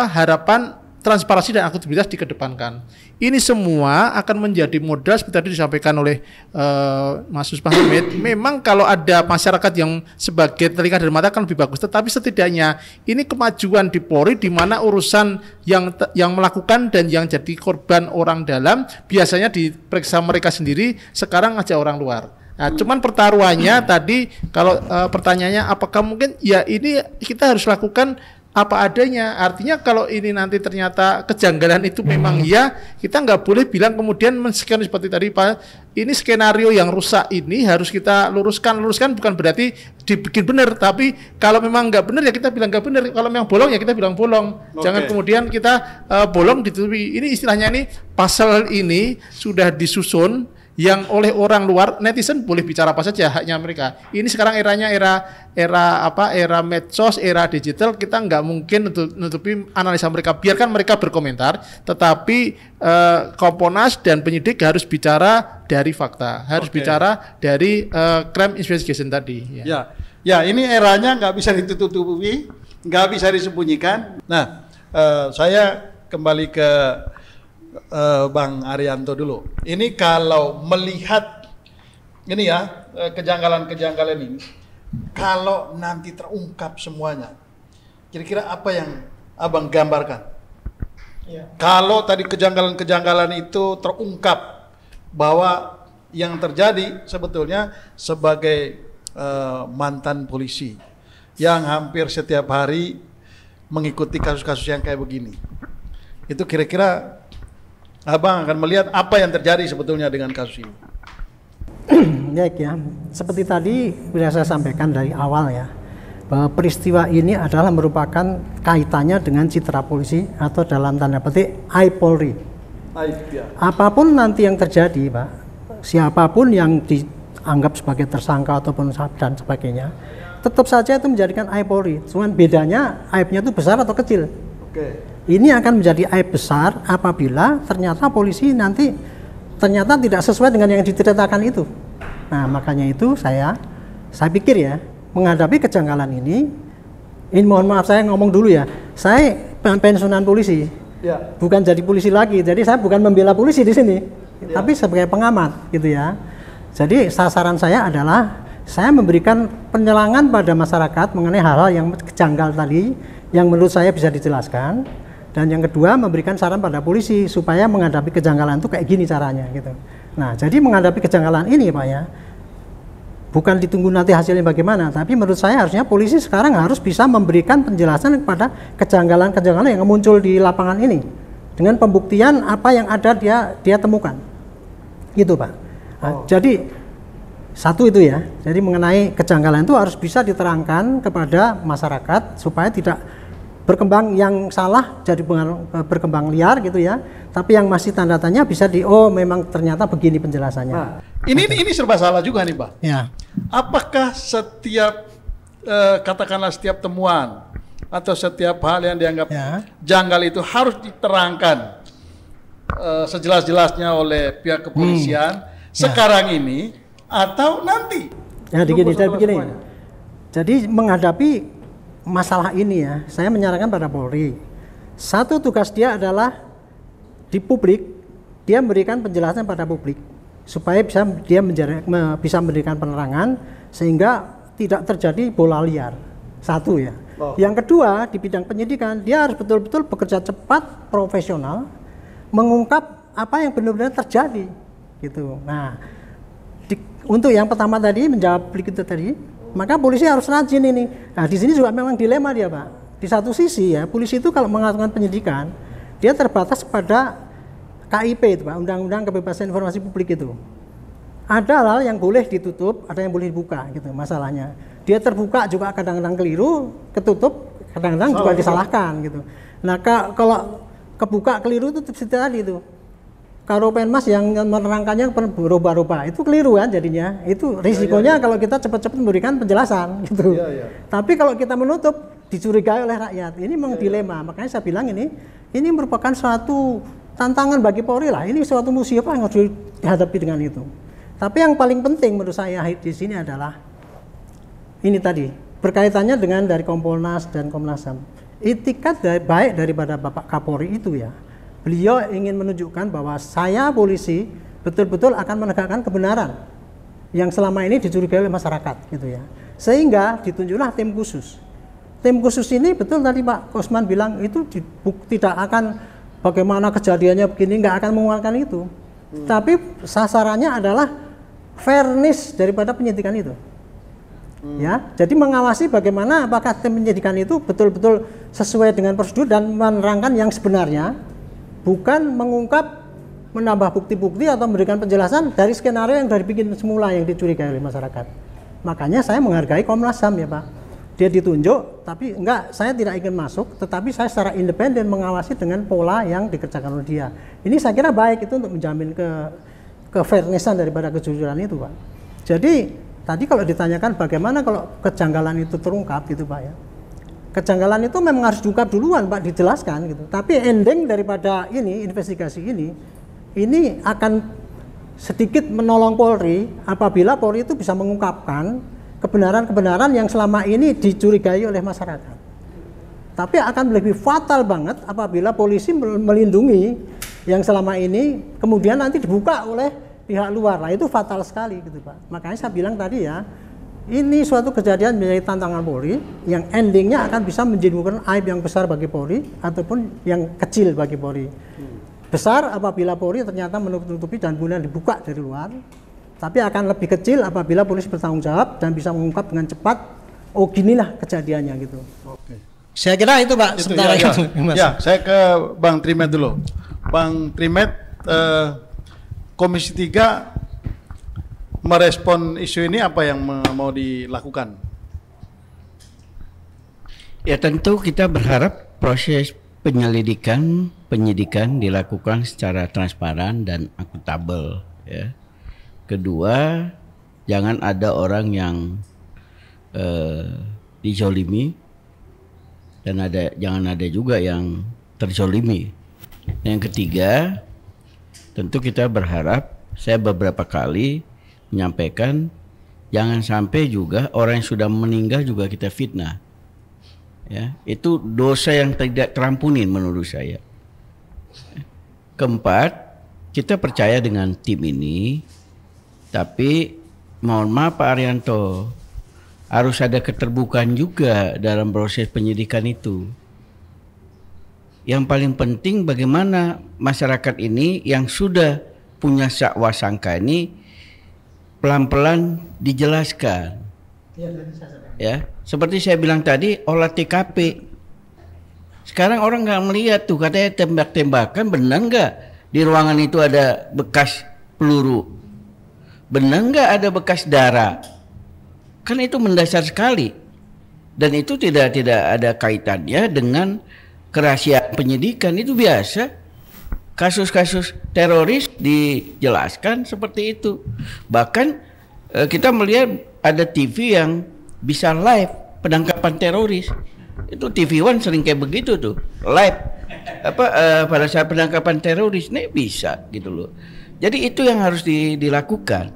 harapan transparansi dan akuntabilitas dikedepankan. Ini semua akan menjadi modal seperti tadi disampaikan oleh Mas Usman Hamid. Memang kalau ada masyarakat yang sebagai telinga dan mata kan lebih bagus, tetapi setidaknya ini kemajuan di Polri di mana urusan yang melakukan dan yang jadi korban orang dalam biasanya diperiksa mereka sendiri, sekarang aja orang luar. Nah, cuman pertaruhannya tadi kalau pertanyaannya apakah mungkin ya ini kita harus lakukan apa adanya. Artinya kalau ini nanti ternyata kejanggalan itu memang ya, kita nggak boleh bilang kemudian men-skenario seperti tadi Pak, ini skenario yang rusak ini harus kita luruskan bukan berarti dibikin benar, tapi kalau memang nggak benar ya kita bilang nggak benar, kalau memang bolong ya kita bilang bolong. Jangan kemudian kita bolong ditutupi. Ini istilahnya ini pasal ini sudah disusun yang oleh orang luar, netizen boleh bicara apa saja, haknya mereka. Ini sekarang eranya era medsos, era digital, kita nggak mungkin nutupi analisa mereka, biarkan mereka berkomentar, tetapi Kompolnas dan penyidik harus bicara dari fakta, harus bicara dari crime investigation tadi. Ya, ini eranya nggak bisa ditutupi, nggak bisa disembunyikan. Nah, saya kembali ke Bang Arianto dulu. Ini kalau melihat ini ya kejanggalan-kejanggalan ini, kalau nanti terungkap semuanya, kira-kira apa yang Abang gambarkan? Ya. Kalau tadi kejanggalan-kejanggalan itu terungkap bahwa yang terjadi sebetulnya sebagai mantan polisi yang hampir setiap hari mengikuti kasus-kasus yang kayak begini, itu kira-kira Abang akan melihat apa yang terjadi sebetulnya dengan kasus ini. Baik ya, seperti tadi sudah saya sampaikan dari awal ya, bahwa peristiwa ini adalah merupakan kaitannya dengan citra polisi atau dalam tanda petik aib Polri. Apapun nanti yang terjadi Pak, siapapun yang dianggap sebagai tersangka ataupun dan sebagainya, tetap saja itu menjadikan aib Polri. Cuman bedanya aibnya itu besar atau kecil. Ini akan menjadi aib besar apabila ternyata polisi nanti ternyata tidak sesuai dengan yang diceritakan itu. Nah, makanya itu saya pikir ya, menghadapi kejanggalan ini mohon maaf saya ngomong dulu ya, saya pensiunan polisi, bukan jadi polisi lagi, jadi saya bukan membela polisi di sini, tapi sebagai pengamat gitu ya. Jadi sasaran saya adalah saya memberikan penerangan pada masyarakat mengenai hal-hal yang kejanggal tadi, yang menurut saya bisa dijelaskan. Dan yang kedua memberikan saran pada polisi supaya menghadapi kejanggalan itu kayak gini caranya gitu. Nah, jadi menghadapi kejanggalan ini Pak ya, bukan ditunggu nanti hasilnya bagaimana, tapi menurut saya harusnya polisi sekarang harus bisa memberikan penjelasan kepada kejanggalan-kejanggalan yang muncul di lapangan ini dengan pembuktian apa yang ada dia temukan. Gitu Pak. Nah, jadi satu itu ya, jadi mengenai kejanggalan itu harus bisa diterangkan kepada masyarakat supaya tidak berkembang yang salah jadi berkembang liar gitu ya, tapi yang masih tanda tanya bisa memang ternyata begini penjelasannya. Nah, ini serba salah juga nih Pak. Ya. Apakah setiap katakanlah setiap temuan atau setiap hal yang dianggap janggal itu harus diterangkan sejelas-jelasnya oleh pihak kepolisian sekarang ini atau nanti? Ya begini. Jadi menghadapi masalah ini ya, saya menyarankan pada Polri, satu tugas dia adalah di publik, dia memberikan penjelasan pada publik supaya bisa memberikan penerangan sehingga tidak terjadi bola liar. Satu ya. Yang kedua, di bidang penyidikan dia harus betul-betul bekerja cepat, profesional, mengungkap apa yang benar-benar terjadi gitu. Nah, untuk yang pertama tadi menjawab itu tadi, maka polisi harus rajin ini. Nah, di sini juga memang dilema dia, Pak. Di satu sisi ya, polisi itu kalau melakukan penyidikan, dia terbatas pada KIP itu, Pak, Undang-Undang Kebebasan Informasi Publik itu. Ada hal yang boleh ditutup, ada yang boleh dibuka gitu masalahnya. Dia terbuka juga kadang-kadang keliru, ketutup kadang-kadang juga disalahkan gitu. Nah, kalau kebuka keliru itu tadi itu. Karopenmas yang menerangkannya berubah-ubah itu keliru kan jadinya. Itu risikonya kalau kita cepat-cepat memberikan penjelasan gitu. Tapi kalau kita menutup dicurigai oleh rakyat. Ini memang dilema. Makanya saya bilang ini merupakan suatu tantangan bagi Polri lah. Ini suatu musibah yang harus dihadapi dengan itu. Tapi yang paling penting menurut saya di sini adalah ini tadi berkaitannya dengan dari Kompolnas dan Komnas HAM. Itikat baik daripada Bapak Kapolri itu ya. Beliau ingin menunjukkan bahwa saya polisi betul-betul akan menegakkan kebenaran yang selama ini dicurigai oleh masyarakat gitu ya. Sehingga ditunjuklah tim khusus. Tim khusus ini betul tadi Pak Kosman bilang itu tidak akan bagaimana kejadiannya begini, nggak akan menguangkan itu. Tapi sasarannya adalah fairness daripada penyidikan itu. Ya, jadi mengawasi bagaimana apakah tim penyidikan itu betul-betul sesuai dengan prosedur dan menerangkan yang sebenarnya, bukan mengungkap, menambah bukti-bukti atau memberikan penjelasan dari skenario yang dari bikin semula yang dicurigai oleh masyarakat. Makanya saya menghargai Komnas HAM ya Pak. Dia ditunjuk, tapi enggak, saya tidak ingin masuk, tetapi saya secara independen mengawasi dengan pola yang dikerjakan oleh dia. Ini saya kira baik itu untuk menjamin ke fairnessan daripada kejujuran itu Pak. Jadi tadi kalau ditanyakan bagaimana kalau kejanggalan itu terungkap gitu Pak ya. Kejanggalan itu memang harus diungkap duluan Pak, dijelaskan gitu. Tapi ending daripada investigasi ini akan sedikit menolong Polri apabila Polri itu bisa mengungkapkan kebenaran-kebenaran yang selama ini dicurigai oleh masyarakat. Tapi akan lebih fatal banget apabila polisi melindungi yang selama ini kemudian nanti dibuka oleh pihak luar. Lah itu fatal sekali gitu Pak. Makanya saya bilang tadi ya, ini suatu kejadian menjadi tantangan Polri yang endingnya akan bisa menjadikan aib yang besar bagi Polri ataupun yang kecil bagi Polri. Besar apabila Polri ternyata menutupi dan kemudian dibuka dari luar, tapi akan lebih kecil apabila polisi bertanggung jawab dan bisa mengungkap dengan cepat. Oh ginilah kejadiannya gitu. Oke. Saya kira itu Pak. Sebentar ya. Ya, saya ke Bang Trimet dulu. Bang Trimet, Komisi 3 merespon isu ini apa yang mau dilakukan? Ya tentu kita berharap proses penyidikan dilakukan secara transparan dan akuntabel ya. Kedua, jangan ada orang yang dizolimi dan jangan ada juga yang terzolimi. Yang ketiga, tentu kita berharap, saya beberapa kali menyampaikan jangan sampai juga orang yang sudah meninggal juga kita fitnah. Ya, itu dosa yang tidak terampunin menurut saya. Keempat, kita percaya dengan tim ini, tapi mohon maaf Pak Arianto, harus ada keterbukaan juga dalam proses penyidikan itu. Yang paling penting bagaimana masyarakat ini yang sudah punya sakwa sangka ini pelan-pelan dijelaskan. Ya, seperti saya bilang tadi, olah TKP. Sekarang orang nggak melihat tuh, katanya tembak-tembakan, benar nggak di ruangan itu ada bekas peluru? Benar nggak ada bekas darah? Kan itu mendasar sekali, dan itu tidak ada kaitannya dengan kerahasiaan penyidikan. Itu biasa. Kasus-kasus teroris dijelaskan seperti itu. Bahkan kita melihat ada TV yang bisa live penangkapan teroris. Itu TV One sering kayak begitu tuh, live pada saat penangkapan teroris ini bisa gitu loh. Jadi itu yang harus dilakukan.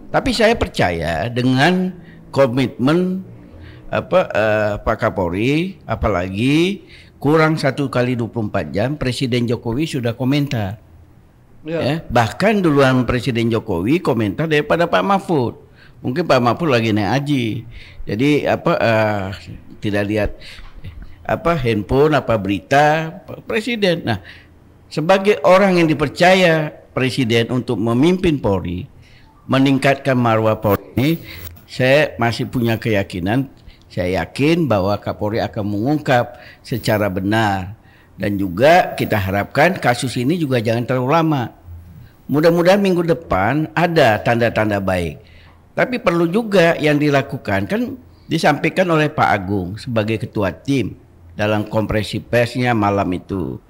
Tapi saya percaya dengan komitmen Pak Kapolri, apalagi kurang 1 kali 24 jam Presiden Jokowi sudah komentar Ya, bahkan duluan Presiden Jokowi komentar daripada Pak Mahfud. Mungkin Pak Mahfud lagi naik haji, jadi tidak lihat handphone berita Presiden. Nah, sebagai orang yang dipercaya Presiden untuk memimpin Polri, meningkatkan marwah Polri, saya masih punya keyakinan. Saya yakin bahwa Kapolri akan mengungkap secara benar. Dan juga kita harapkan kasus ini juga jangan terlalu lama. Mudah-mudahan minggu depan ada tanda-tanda baik. Tapi perlu juga yang dilakukan, kan disampaikan oleh Pak Agung sebagai ketua tim dalam konferensi persnya malam itu,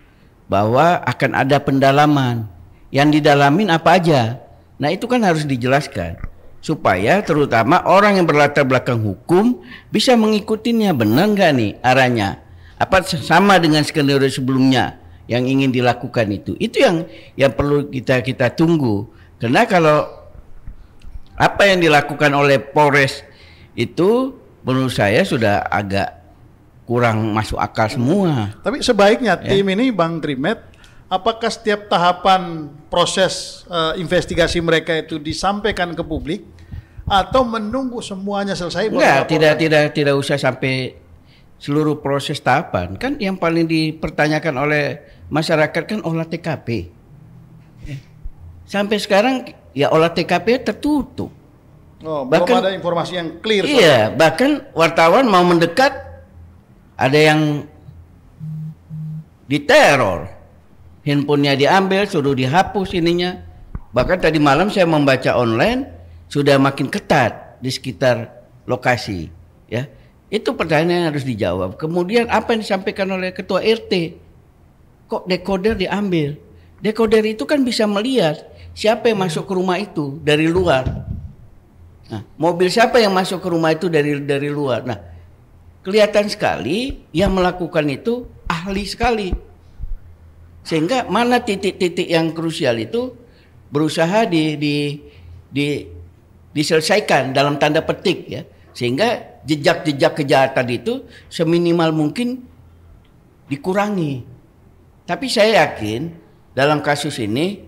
bahwa akan ada pendalaman. Yang didalamin apa aja. Nah itu kan harus dijelaskan. Supaya terutama orang yang berlatar belakang hukum bisa mengikutinya, benar nggak nih arahnya. Apa sama dengan skenario sebelumnya yang ingin dilakukan itu yang perlu kita tunggu. Karena kalau apa yang dilakukan oleh Polres itu menurut saya sudah agak kurang masuk akal semua. Tapi sebaiknya tim ini Bang Trimet, apakah setiap tahapan proses investigasi mereka itu disampaikan ke publik atau menunggu semuanya selesai? Enggak, tidak usah sampai seluruh proses tahapan. Kan yang paling dipertanyakan oleh masyarakat kan olah TKP. Sampai sekarang ya olah TKP tertutup. Oh, belum ada informasi yang clear. Iya, bahkan wartawan mau mendekat ada yang diteror. Handphonenya diambil, suruh dihapus ininya. Bahkan tadi malam saya membaca online sudah makin ketat di sekitar lokasi, ya. Itu pertanyaan yang harus dijawab. Kemudian apa yang disampaikan oleh ketua RT? Kok dekoder diambil? Dekoder itu kan bisa melihat siapa yang masuk ke rumah itu dari luar. Nah, mobil siapa yang masuk ke rumah itu dari luar. Nah, kelihatan sekali yang melakukan itu ahli sekali. Sehingga mana titik-titik yang krusial itu berusaha diselesaikan dalam tanda petik, ya. Sehingga jejak-jejak kejahatan itu seminimal mungkin dikurangi. Tapi saya yakin dalam kasus ini,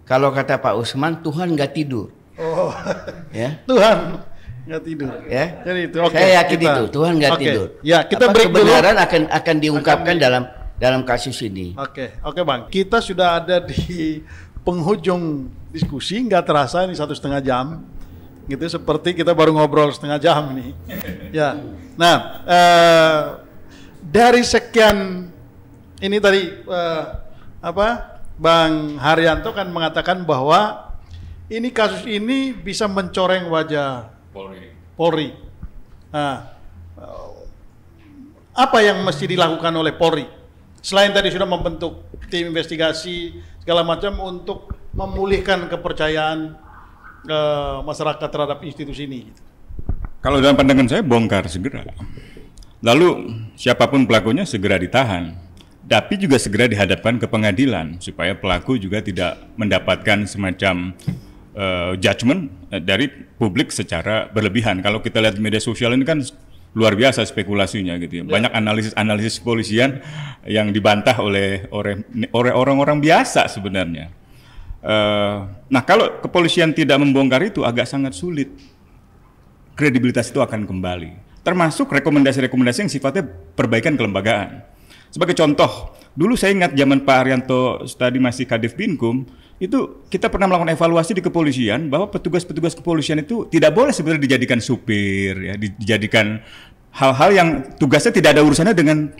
kalau kata Pak Usman, Tuhan nggak tidur. Oh, ya. Tuhan nggak tidur. Ya. Jadi itu. Saya yakin itu Tuhan nggak tidur. Ya, kita break kebenaran dulu. akan diungkapkan dalam kasus ini. Oke, Bang. Kita sudah ada di penghujung diskusi, nggak terasa ini 1,5 jam. Gitu, seperti kita baru ngobrol 1/2 jam nih. Ya. Nah, dari sekian ini tadi Bang Haryanto kan mengatakan bahwa ini kasus ini bisa mencoreng wajah Polri. Nah, apa yang mesti dilakukan oleh Polri? Selain tadi sudah membentuk tim investigasi segala macam untuk memulihkan kepercayaan masyarakat terhadap institusi ini. Kalau dalam pandangan saya bongkar segera. Lalu siapapun pelakunya segera ditahan. Tapi juga segera dihadapkan ke pengadilan supaya pelaku juga tidak mendapatkan semacam judgment dari publik secara berlebihan. Kalau kita lihat media sosial ini kan luar biasa spekulasinya gitu ya. Banyak analisis kepolisian yang dibantah oleh orang-orang biasa sebenarnya. Nah, kalau kepolisian tidak membongkar itu agak sangat sulit. Kredibilitas itu akan kembali. Termasuk rekomendasi-rekomendasi yang sifatnya perbaikan kelembagaan. Sebagai contoh, dulu saya ingat zaman Pak Haryanto tadi masih Kadif Binkum, itu kita pernah melakukan evaluasi di kepolisian bahwa petugas-petugas kepolisian itu tidak boleh sebenarnya dijadikan supir, ya, dijadikan hal-hal yang tugasnya tidak ada urusannya dengan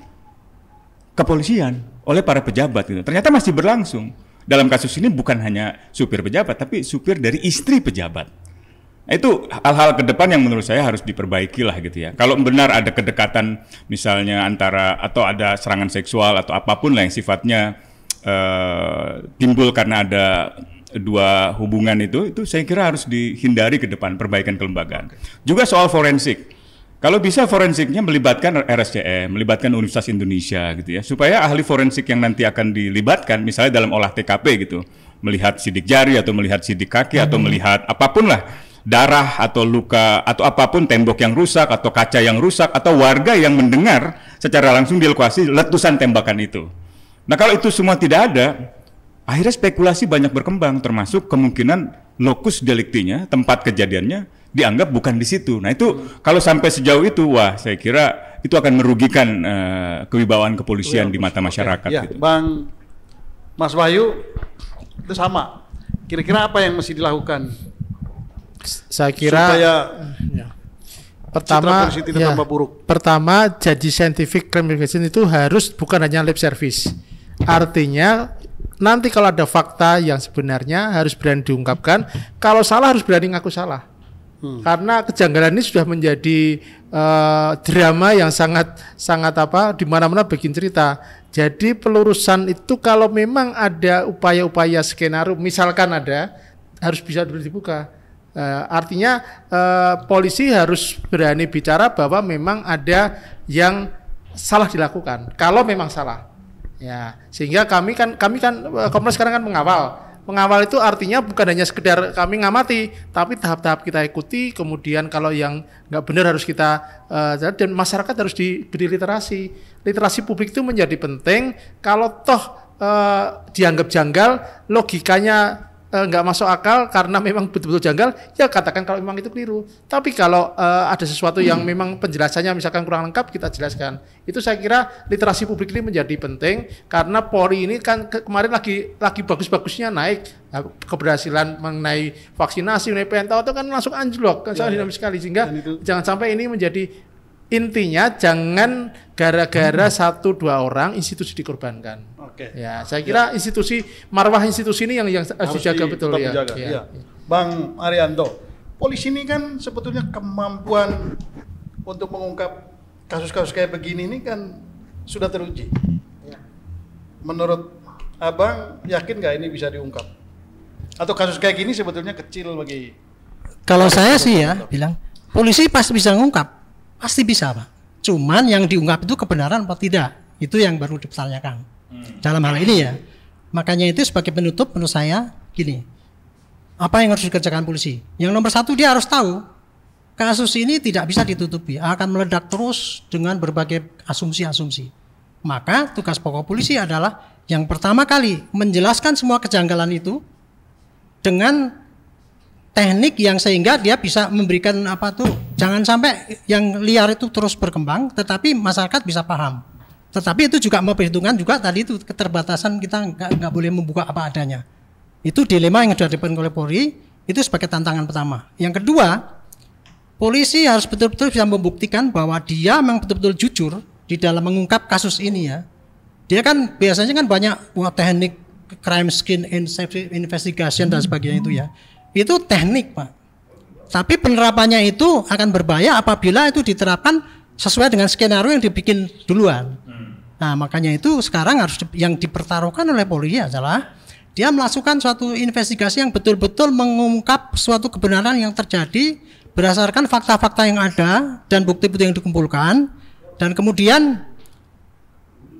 kepolisian oleh para pejabat. Gitu. Ternyata masih berlangsung. Dalam kasus ini bukan hanya supir pejabat, tapi supir dari istri pejabat. Nah, itu hal-hal ke depan yang menurut saya harus diperbaiki lah gitu ya. Kalau benar ada kedekatan misalnya antara atau ada serangan seksual atau apapun lah yang sifatnya timbul karena ada dua hubungan itu saya kira harus dihindari ke depan, perbaikan kelembagaan. Juga soal forensik. Kalau bisa forensiknya melibatkan RSCM, melibatkan Universitas Indonesia gitu ya, supaya ahli forensik yang nanti akan dilibatkan, misalnya dalam olah TKP gitu, melihat sidik jari atau melihat sidik kaki atau melihat apapun lah, darah atau luka atau apapun, tembok yang rusak atau kaca yang rusak atau warga yang mendengar secara langsung di lokasi letusan tembakan itu. Nah kalau itu semua tidak ada, akhirnya spekulasi banyak berkembang, termasuk kemungkinan lokus deliktinya, tempat kejadiannya dianggap bukan di situ. Nah itu kalau sampai sejauh itu, wah saya kira itu akan merugikan kewibawaan kepolisian di mata masyarakat. Ya, gitu. Bang Mas Wahyu itu sama. Kira-kira apa yang mesti dilakukan? Saya kira Supaya pertama, citra polisi tidak tambah buruk. Pertama, jadi scientific crime investigation itu harus bukan hanya lip service. Artinya nanti kalau ada fakta yang sebenarnya harus berani diungkapkan. Kalau salah harus berani ngaku salah. Karena kejanggalan ini sudah menjadi drama yang sangat di mana-mana bikin cerita. Jadi pelurusan itu kalau memang ada upaya-upaya skenario, misalkan ada, harus bisa dibuka. Artinya polisi harus berani bicara bahwa memang ada yang salah dilakukan. Kalau memang salah, ya sehingga kami kan Komnas sekarang kan mengawal itu artinya bukan hanya sekedar kami ngamati, tapi tahap-tahap kita ikuti. Kemudian kalau yang nggak benar harus kita dan masyarakat harus diberi literasi publik itu menjadi penting. Kalau toh dianggap janggal, logikanya nggak masuk akal karena memang betul-betul janggal, ya katakan kalau memang itu keliru. Tapi kalau ada sesuatu yang memang penjelasannya misalkan kurang lengkap, kita jelaskan. Itu saya kira literasi publik ini menjadi penting karena Polri ini kan kemarin lagi bagus-bagusnya naik, keberhasilan mengenai vaksinasi, mengenai PNTO itu kan langsung anjlok, kan sangat dinamis sekali, sehingga jangan sampai ini menjadi intinya jangan gara-gara 1-2 orang institusi dikorbankan. Oke. Ya, saya kira institusi marwah institusi ini yang harus dijaga betul ya. Ya. Bang Arianto, polisi ini kan sebetulnya kemampuan untuk mengungkap kasus-kasus kayak begini ini kan sudah teruji. Menurut Abang yakin nggak ini bisa diungkap? Atau kasus kayak gini sebetulnya kecil bagi? Kalau saya sih ya bilang polisi pasti bisa mengungkap. Pasti bisa, Pak. Cuman yang diungkap itu kebenaran atau tidak, itu yang baru dipertanyakan. Dalam hal ini ya. Makanya itu sebagai penutup menurut saya gini. Apa yang harus dikerjakan polisi? Yang nomor 1 dia harus tahu kasus ini tidak bisa ditutupi, akan meledak terus dengan berbagai asumsi-asumsi. Maka tugas pokok polisi adalah yang pertama kali menjelaskan semua kejanggalan itu dengan teknik yang sehingga dia bisa memberikan jangan sampai yang liar itu terus berkembang tetapi masyarakat bisa paham. Tetapi itu juga memperhitungkan juga tadi itu keterbatasan, kita nggak boleh membuka apa adanya. Itu dilema yang dihadapi oleh Polri, itu sebagai tantangan pertama. Yang kedua, polisi harus betul-betul bisa membuktikan bahwa dia memang betul-betul jujur di dalam mengungkap kasus ini ya. Dia kan biasanya kan banyak teknik crime scene investigation dan sebagainya itu ya. Itu teknik, Pak. Tapi penerapannya itu akan berbahaya apabila itu diterapkan sesuai dengan skenario yang dibikin duluan. Nah, makanya itu sekarang harus yang dipertaruhkan oleh Polri adalah dia melakukan suatu investigasi yang betul-betul mengungkap suatu kebenaran yang terjadi berdasarkan fakta-fakta yang ada dan bukti-bukti yang dikumpulkan, dan kemudian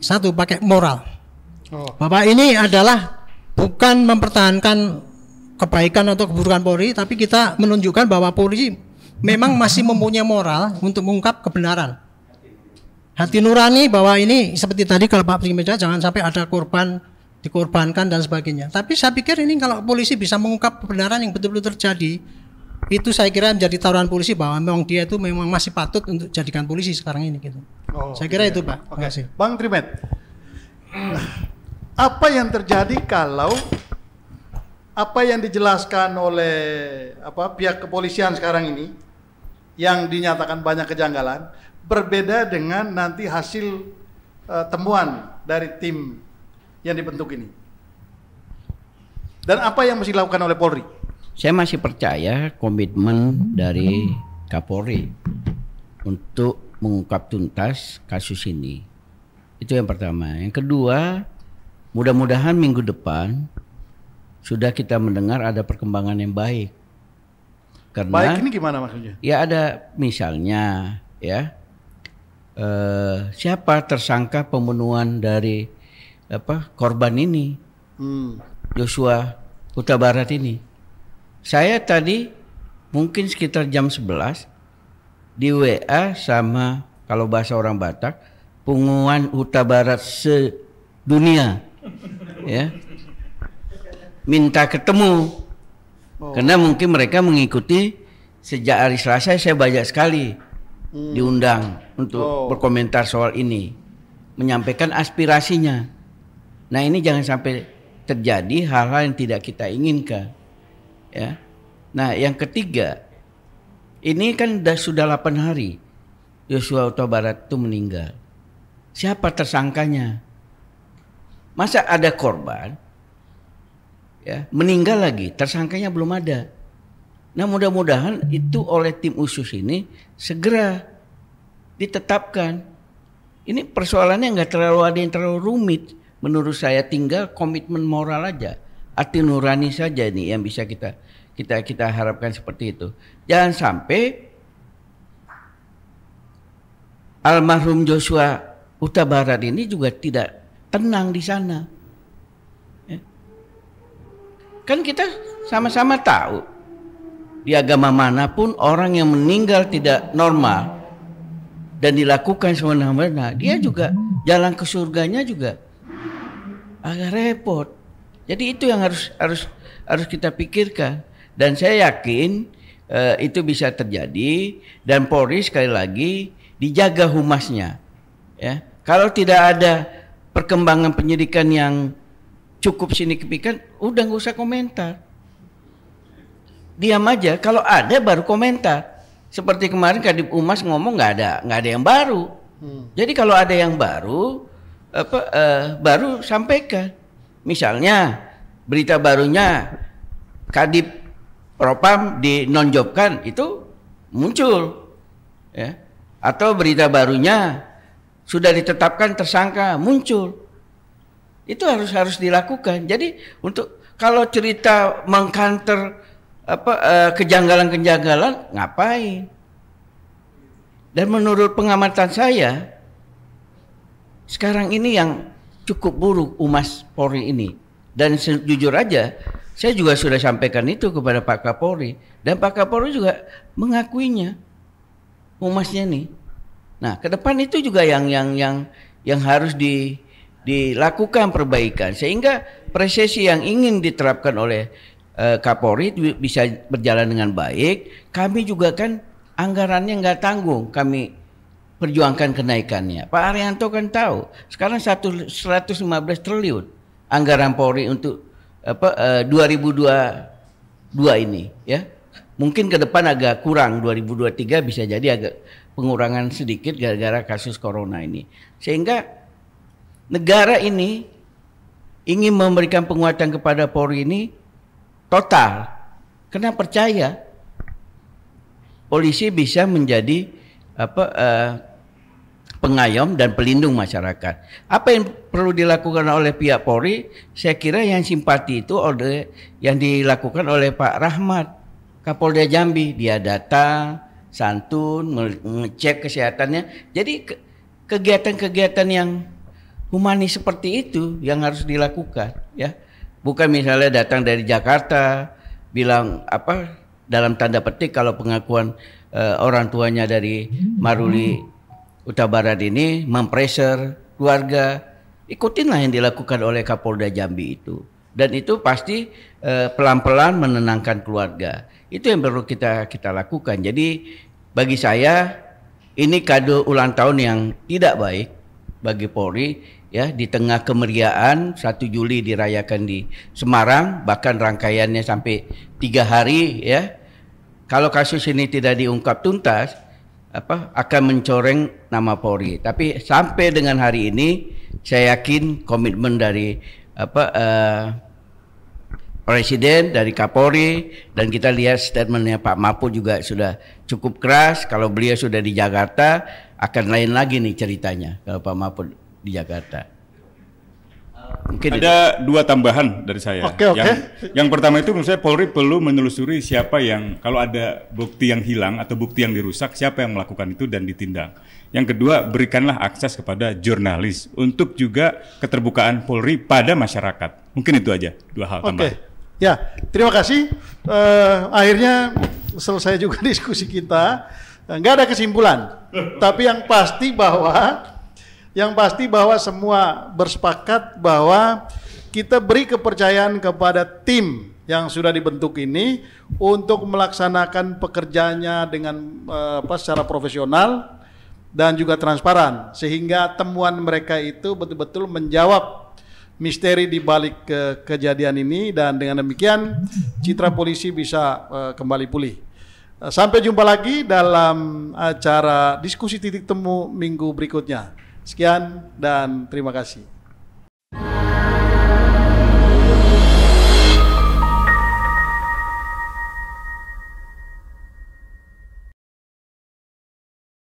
satu pakai moral. Bahwa ini adalah bukan mempertahankan kebaikan atau keburukan Polri, tapi kita menunjukkan bahwa Polri memang masih mempunyai moral untuk mengungkap kebenaran. Hati nurani bahwa ini seperti tadi kalau Pak Primeja jangan sampai ada korban dikorbankan dan sebagainya. Tapi saya pikir ini kalau polisi bisa mengungkap kebenaran yang betul-betul terjadi, itu saya kira menjadi taruhan polisi bahwa memang dia itu memang masih patut untuk jadikan polisi sekarang ini gitu. Saya kira itu, Pak. Terima kasih. Bang Trimet, apa yang terjadi kalau apa yang dijelaskan oleh pihak kepolisian sekarang ini yang dinyatakan banyak kejanggalan berbeda dengan nanti hasil temuan dari tim yang dibentuk ini? Dan apa yang mesti dilakukan oleh Polri? Saya masih percaya komitmen dari Kapolri untuk mengungkap tuntas kasus ini. Itu yang pertama. Yang kedua, mudah-mudahan minggu depan sudah kita mendengar ada perkembangan yang baik. Karena baik ini gimana maksudnya? Ya ada misalnya ya siapa tersangka pembunuhan dari korban ini, Joshua Huta Barat ini. Saya tadi mungkin sekitar jam 11 di WA sama, kalau bahasa orang Batak, pengumuman Huta Barat sedunia ya. minta ketemu. Karena mungkin mereka mengikuti sejak hari Selasa saya banyak sekali diundang untuk berkomentar soal ini, menyampaikan aspirasinya. Nah ini jangan sampai terjadi hal-hal yang tidak kita inginkan. Ya. Nah yang ketiga, ini kan sudah 8 hari Yosua Huta Barat itu meninggal. Siapa tersangkanya? Masa ada korban? Ya, meninggal lagi, tersangkanya belum ada. Nah mudah-mudahan itu oleh tim khusus ini segera ditetapkan. Ini persoalannya nggak terlalu ada yang terlalu rumit. Menurut saya tinggal komitmen moral aja, hati nurani saja nih yang bisa kita harapkan seperti itu. Jangan sampai almarhum Joshua Huta Barat ini juga tidak tenang di sana. Kan kita sama-sama tahu di agama manapun orang yang meninggal tidak normal dan dilakukan semena-mena, dia juga jalan ke surganya juga agak repot. Jadi itu yang harus kita pikirkan, dan saya yakin itu bisa terjadi, dan Polri sekali lagi dijaga humasnya. Ya, kalau tidak ada perkembangan penyidikan yang cukup signifikan, udah nggak usah komentar, diam aja. Kalau ada baru komentar. Seperti kemarin Kadip Humas ngomong nggak ada yang baru. Jadi kalau ada yang baru, baru sampaikan. Misalnya berita barunya Kadip Propam dinonjobkan, itu muncul, ya. Atau berita barunya sudah ditetapkan tersangka, muncul. Itu harus dilakukan. Jadi untuk kalau cerita mengkanter kejanggalan-kejanggalan, ngapain? Dan menurut pengamatan saya, sekarang ini yang cukup buruk Humas Polri ini. Dan jujur aja, saya juga sudah sampaikan itu kepada Pak Kapolri, dan Pak Kapolri juga mengakuinya, Humasnya nih. Nah, ke depan itu juga yang harus dilakukan perbaikan, sehingga presisi yang ingin diterapkan oleh Kapolri bisa berjalan dengan baik. Kami juga kan anggarannya nggak tanggung, kami perjuangkan kenaikannya. Pak Arianto kan tahu sekarang 115 triliun anggaran Polri untuk 2022 ini, ya. Mungkin ke depan agak kurang, 2023 bisa jadi agak pengurangan sedikit gara-gara kasus corona ini. Sehingga negara ini ingin memberikan penguatan kepada Polri ini total, karena percaya polisi bisa menjadi pengayom dan pelindung masyarakat. Apa yang perlu dilakukan oleh pihak Polri? Saya kira yang simpati itu yang dilakukan oleh Pak Rahmat, Kapolda Jambi. Dia datang, santun, mengecek kesehatannya. Jadi kegiatan-kegiatan yang humanis seperti itu yang harus dilakukan, ya. Bukan misalnya datang dari Jakarta bilang dalam tanda petik, kalau pengakuan orang tuanya dari Maruli Huta Barat ini mempreser keluarga, ikutinlah yang dilakukan oleh Kapolda Jambi itu, dan itu pasti pelan-pelan menenangkan keluarga. Itu yang perlu kita lakukan. Jadi bagi saya ini kado ulang tahun yang tidak baik bagi Polri, ya. Di tengah kemeriahan 1 Juli dirayakan di Semarang, bahkan rangkaiannya sampai 3 hari, ya. Kalau kasus ini tidak diungkap tuntas, akan mencoreng nama Polri. Tapi sampai dengan hari ini saya yakin komitmen dari Presiden, dari Kapolri, dan kita lihat statementnya Pak Mahfud juga sudah cukup keras. Kalau beliau sudah di Jakarta, akan lain lagi nih ceritanya kalau Pak Mahfud di Jakarta. Mungkin ada itu. 2 tambahan dari saya. Oke. Yang pertama itu menurut saya Polri perlu menelusuri siapa yang, kalau ada bukti yang hilang atau bukti yang dirusak, siapa yang melakukan itu dan ditindak. Yang kedua, berikanlah akses kepada jurnalis untuk juga keterbukaan Polri pada masyarakat. Mungkin itu aja 2 hal tambahan. Ya, terima kasih. Akhirnya selesai juga diskusi kita. Nggak ada kesimpulan, tapi yang pasti bahwa semua bersepakat bahwa kita beri kepercayaan kepada tim yang sudah dibentuk ini untuk melaksanakan pekerjaannya dengan secara profesional dan juga transparan, sehingga temuan mereka itu betul-betul menjawab misteri di balik kejadian ini, dan dengan demikian citra polisi bisa kembali pulih. Sampai jumpa lagi dalam acara diskusi titik temu minggu berikutnya. Sekian dan terima kasih.